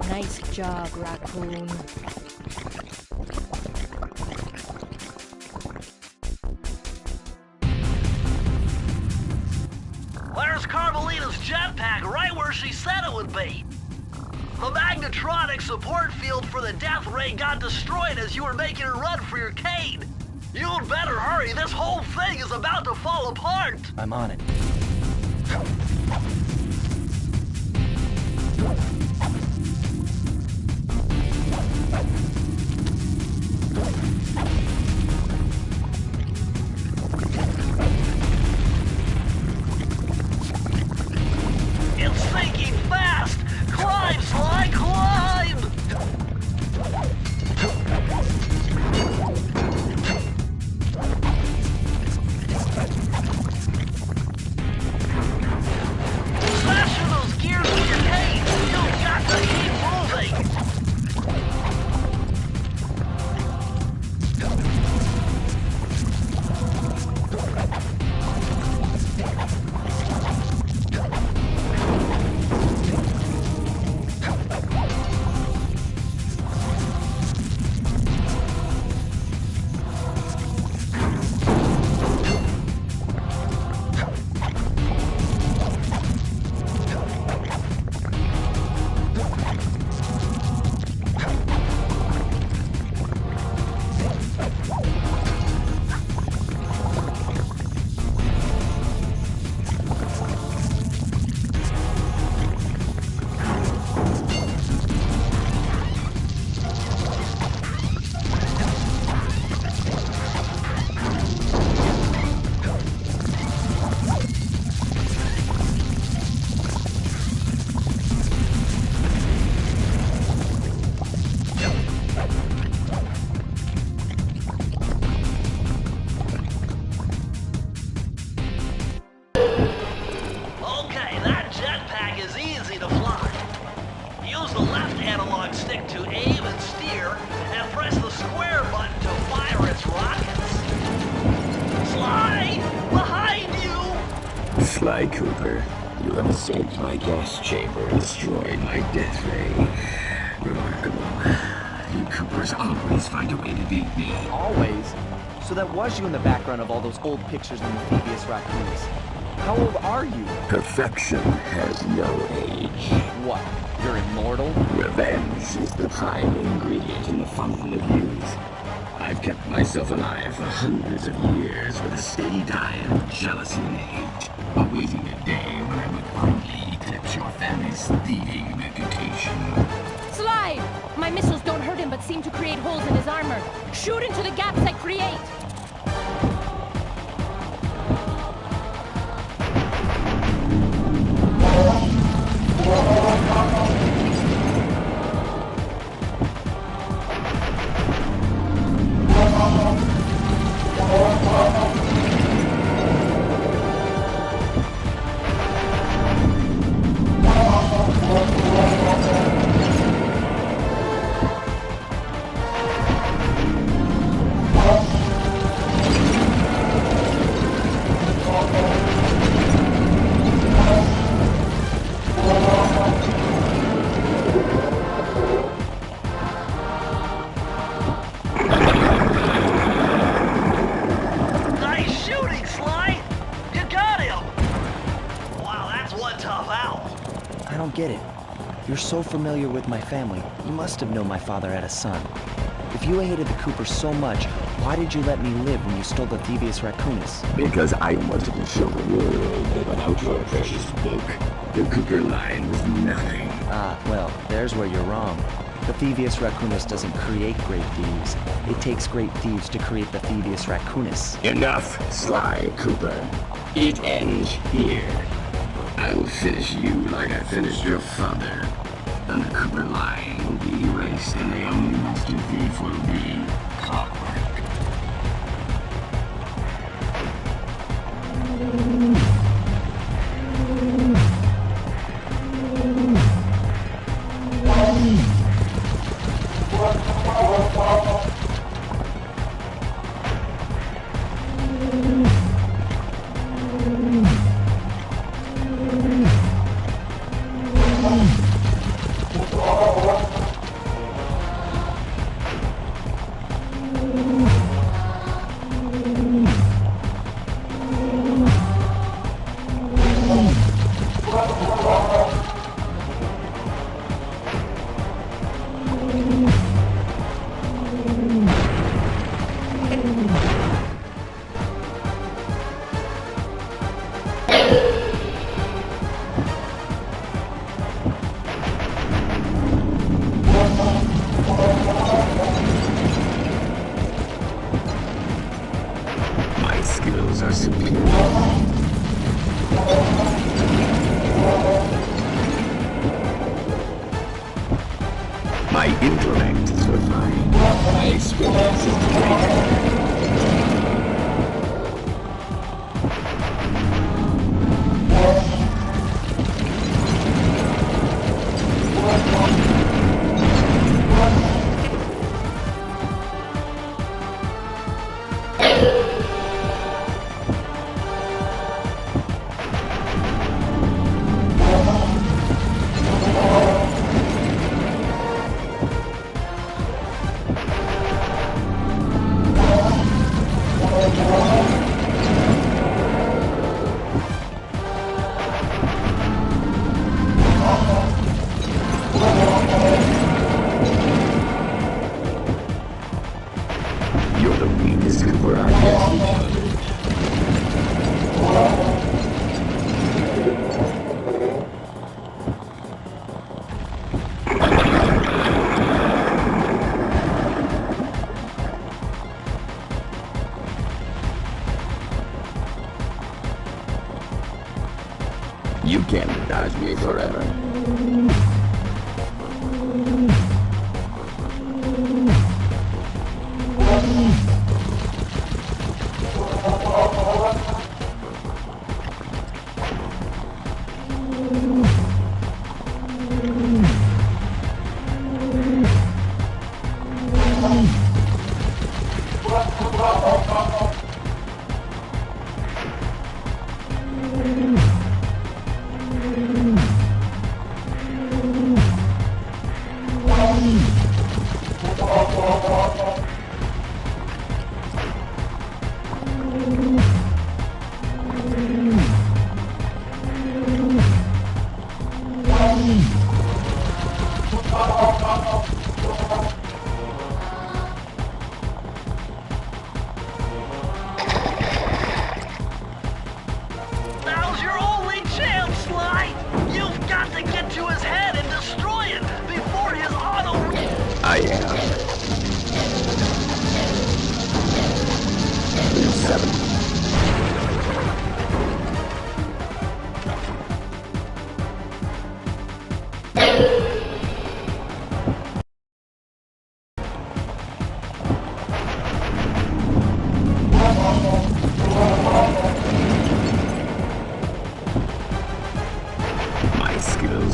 Nice job, Raccoon. There's Carmelita's jetpack right where she said it would be. The magnetronic support field for the death ray got destroyed as you were making a run for your cane. You'd better hurry. This whole thing is about to fall apart. I'm on it. It's sinking fast! Climb, Sly, climb! Smash those gears with your cane! You got Sly Cooper. You have escaped my gas chamber and destroyed my death ray. Remarkable. You Coopers always find a way to beat me. Always? So that was you in the background of all those old pictures in the Thievius Raccoonus. How old are you? Perfection has no age. What? You're immortal? Revenge is the prime ingredient in the fountain of youth. I've kept myself alive for hundreds of years with a steady diet of jealousy and hate, awaiting a day when I would finally eclipse your family's thieving reputation. Sly! My missiles don't hurt him but seem to create holes in his armor. Shoot into the gaps I create! I don't get it. You're so familiar with my family, you must have known my father had a son. If you hated the Coopers so much, why did you let me live when you stole the Thievius Raccoonus? Because I wanted to show the world that without your precious book, the Cooper line was nothing. Ah, well, there's where you're wrong. The Thievius Raccoonus doesn't create great thieves. It takes great thieves to create the Thievius Raccoonus. Enough, Sly Cooper. It ends here. I will finish you like I finished your father. And the Cooper line will be erased, and the only master thief will be Clockwork. My skills are superior. My intellect is refined. My experience is great. You're the weakest Cooper I've yet encountered. You can't dodge me forever.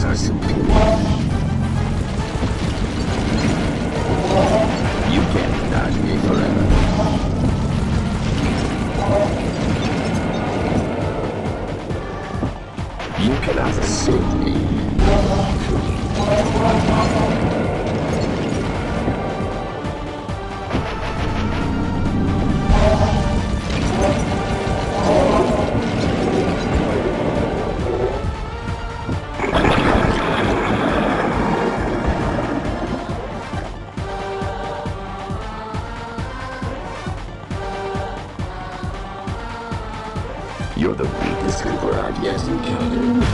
Humans are superior. You can't dodge me forever. You cannot escape me. You're the weakest Cooper I've yet encountered.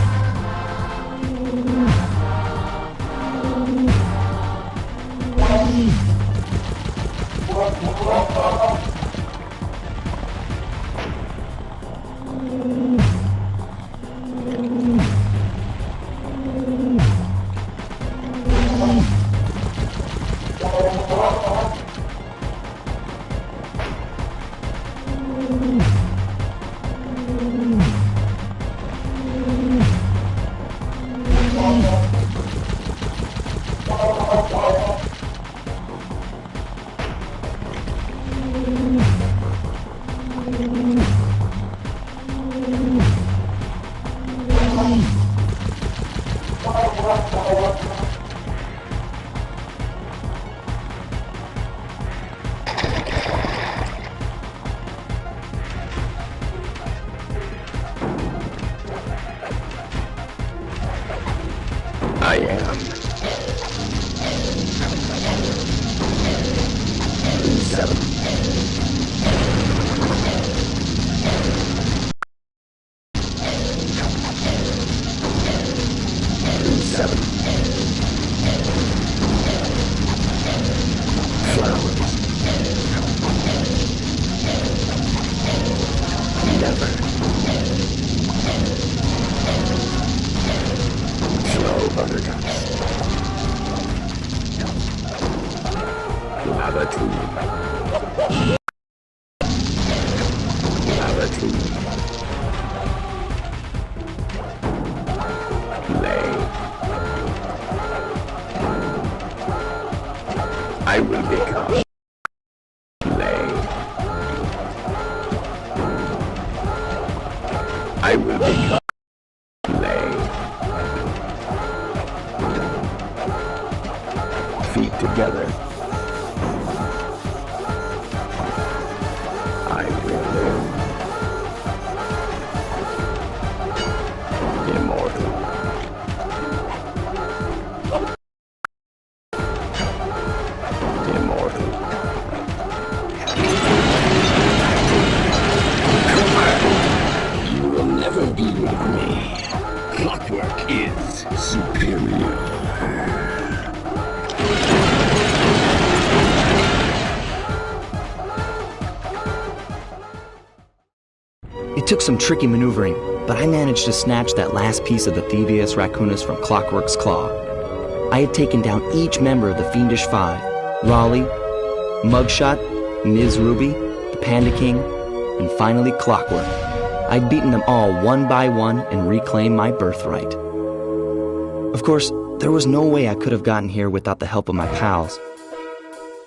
I am. 7. 7. Flowers. Never. Slow buttercups. Lava tube. Lava tube. Lay. I will become. Lay. I will become. Lay. Feet together. I will live. Immortal. Immortal. You will never be with me. Clockwork is superior. It took some tricky maneuvering, but I managed to snatch that last piece of the Thievius Raccoonus from Clockwork's claw. I had taken down each member of the Fiendish Five: Raleigh, Mugshot, Ms. Ruby, the Panda King, and finally Clockwork. I'd beaten them all one by one and reclaimed my birthright. Of course, there was no way I could have gotten here without the help of my pals.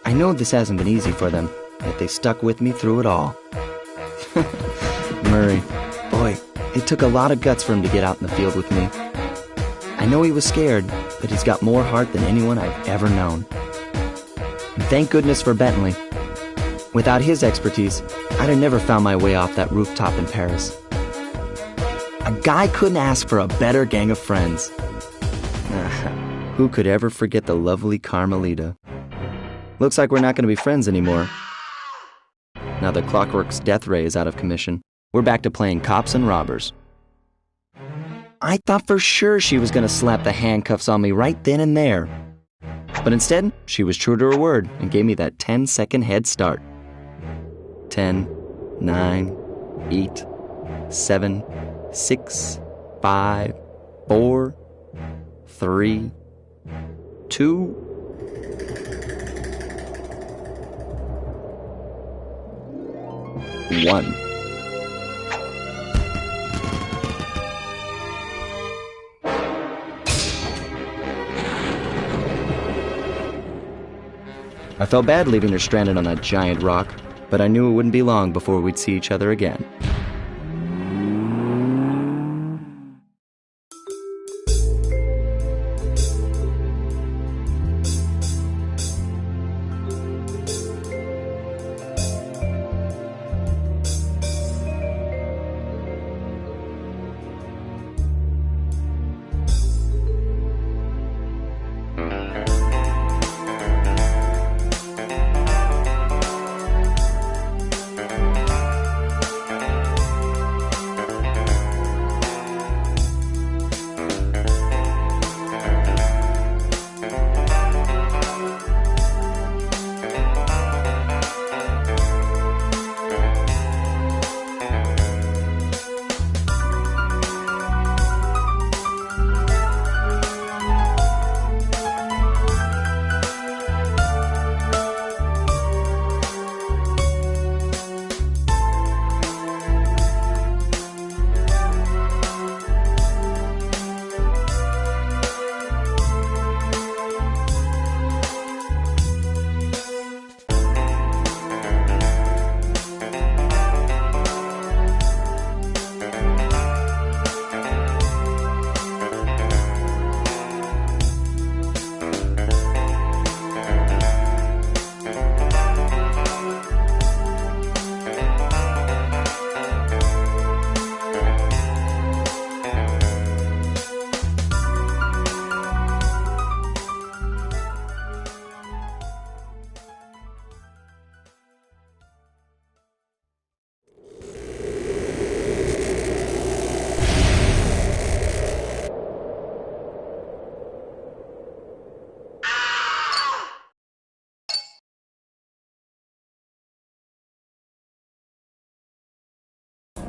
I know this hasn't been easy for them, yet they stuck with me through it all. Murray, boy, it took a lot of guts for him to get out in the field with me. I know he was scared, but he's got more heart than anyone I've ever known. And thank goodness for Bentley. Without his expertise, I'd have never found my way off that rooftop in Paris. A guy couldn't ask for a better gang of friends. Who could ever forget the lovely Carmelita? Looks like we're not going to be friends anymore. Now that Clockwork's death ray is out of commission, we're back to playing cops and robbers. I thought for sure she was going to slap the handcuffs on me right then and there. But instead, she was true to her word and gave me that 10-second head start. 10, 9, 8, 7, 6, 5, 4, 3, 2, 1. I felt bad leaving her stranded on that giant rock, but I knew it wouldn't be long before we'd see each other again.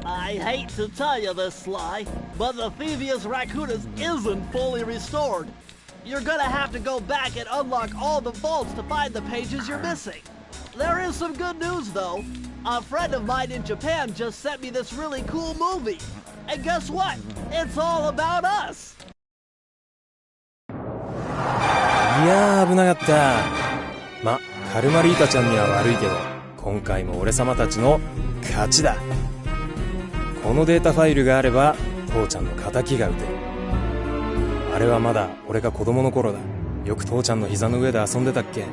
I hate to tell you this, Sly, but the Thievius Raccoonus isn't fully restored. You're gonna have to go back and unlock all the vaults to find the pages you're missing. There is some good news, though. A friend of mine in Japan just sent me this really cool movie. And guess what? It's all about us! いやー危なかった。ま、カルマリータちゃんには悪いけど、今回も俺様たちの勝ちだ。このデータファイルがあれば父ちゃんの仇が撃てる。あれはまだ俺が子供の頃だ。よく父ちゃんの膝の上で遊んでたっけ。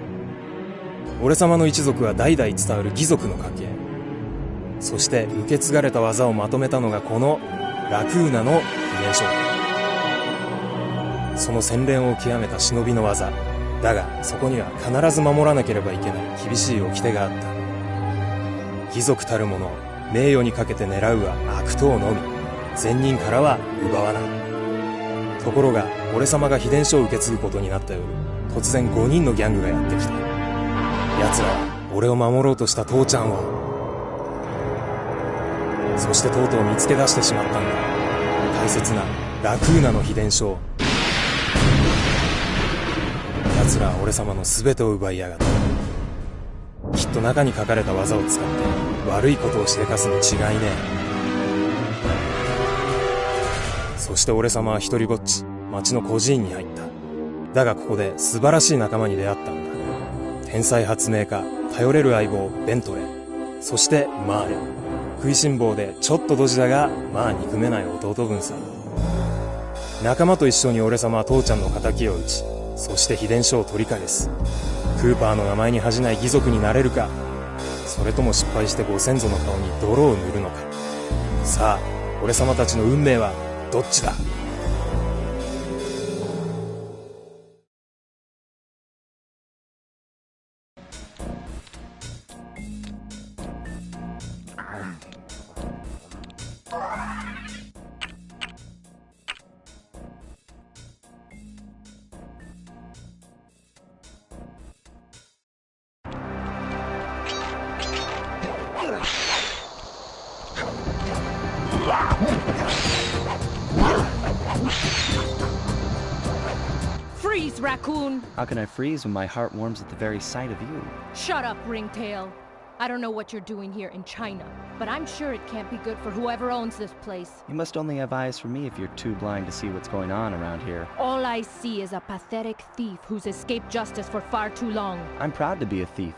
俺様の一族は代々伝わる義族の家系。そして受け継がれた技をまとめたのがこのラクーナの秘伝書。その洗練を極めた忍びの技だが、そこには必ず守らなければいけない厳しい掟があった。義族たる者、名誉にかけて狙うは悪党のみ、善人からは奪わない。ところが俺様が秘伝書を受け継ぐことになった夜、突然5人のギャングがやってきた。奴らは俺を守ろうとした父ちゃんを、そしてとうとう見つけ出してしまったんだ。大切なラクーナの秘伝書を。奴らは俺様の全てを奪いやがった。きっと中に書かれた技を使って悪いことをしでかすに違いねえ。そして俺様は一人ぼっち町の孤児院に入った。だがここで素晴らしい仲間に出会ったんだ。天才発明家、頼れる相棒ベントレー、そしてマーレ。食いしん坊でちょっとドジだがまあ憎めない弟分さ。仲間と一緒に俺様は父ちゃんの仇を討ち、そして秘伝書を取り返す。クーパーの名前に恥じない義族になれるか、それとも失敗してご先祖の顔に泥を塗るのか。さあ俺様たちの運命はどっちだ。Freeze, raccoon! How can I freeze when my heart warms at the very sight of you? Shut up, ringtail. I don't know what you're doing here in China, but I'm sure it can't be good for whoever owns this place. You must only have eyes for me if you're too blind to see what's going on around here. All I see is a pathetic thief who's escaped justice for far too long. I'm proud to be a thief,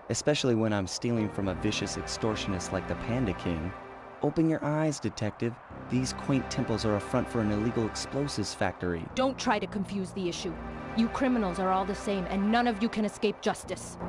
especially when I'm stealing from a vicious extortionist like the Panda King. Open your eyes, detective. These quaint temples are a front for an illegal explosives factory. Don't try to confuse the issue. You criminals are all the same, and none of you can escape justice.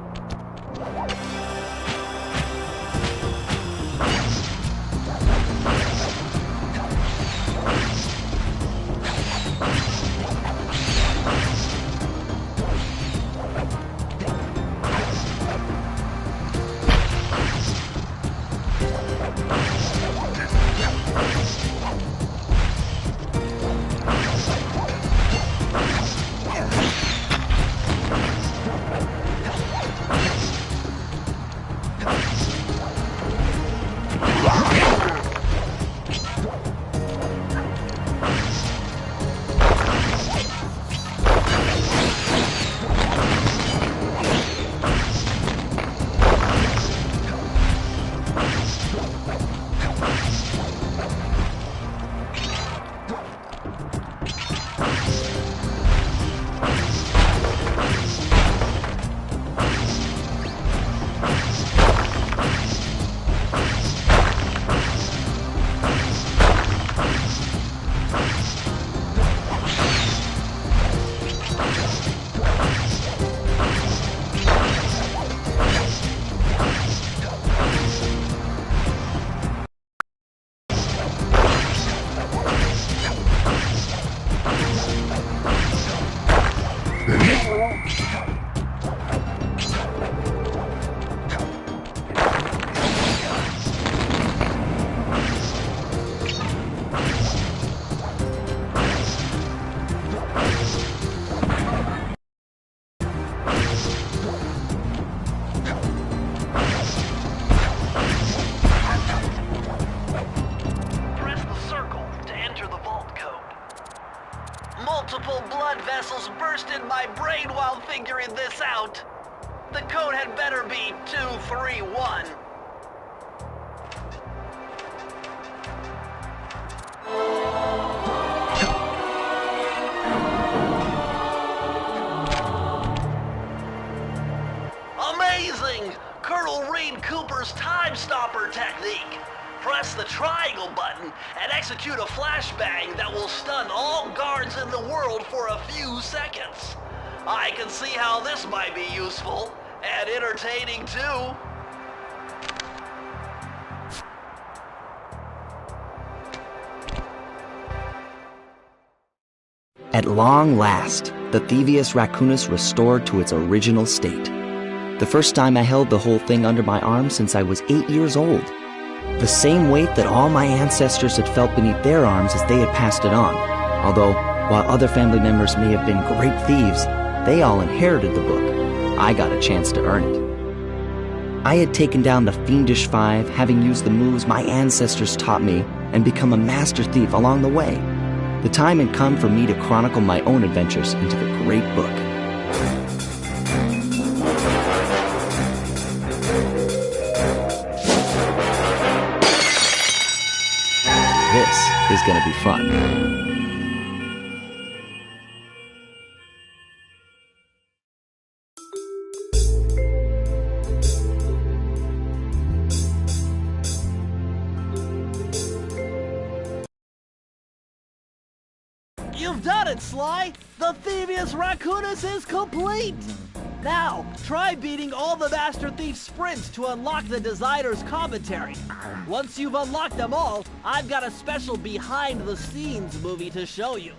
Multiple blood vessels burst in my brain while figuring this out. The code had better be 231. Amazing! Colonel Reed Cooper's time stopper technique. Press the triangle button and execute a flashbang that will stun all guards in the world for a few seconds. I can see how this might be useful and entertaining too. At long last, the Thievius Raccoonus restored to its original state. The first time I held the whole thing under my arm since I was 8 years old. The same weight that all my ancestors had felt beneath their arms as they had passed it on. Although, while other family members may have been great thieves, they all inherited the book. I got a chance to earn it. I had taken down the Fiendish Five, having used the moves my ancestors taught me, and become a master thief along the way. The time had come for me to chronicle my own adventures into the great book. This is gonna be fun. You've done it, Sly! The Thievius Raccoonus is complete! Now, try beating all the Master Thief sprints to unlock the designer's commentary. Once you've unlocked them all, I've got a special behind-the-scenes movie to show you.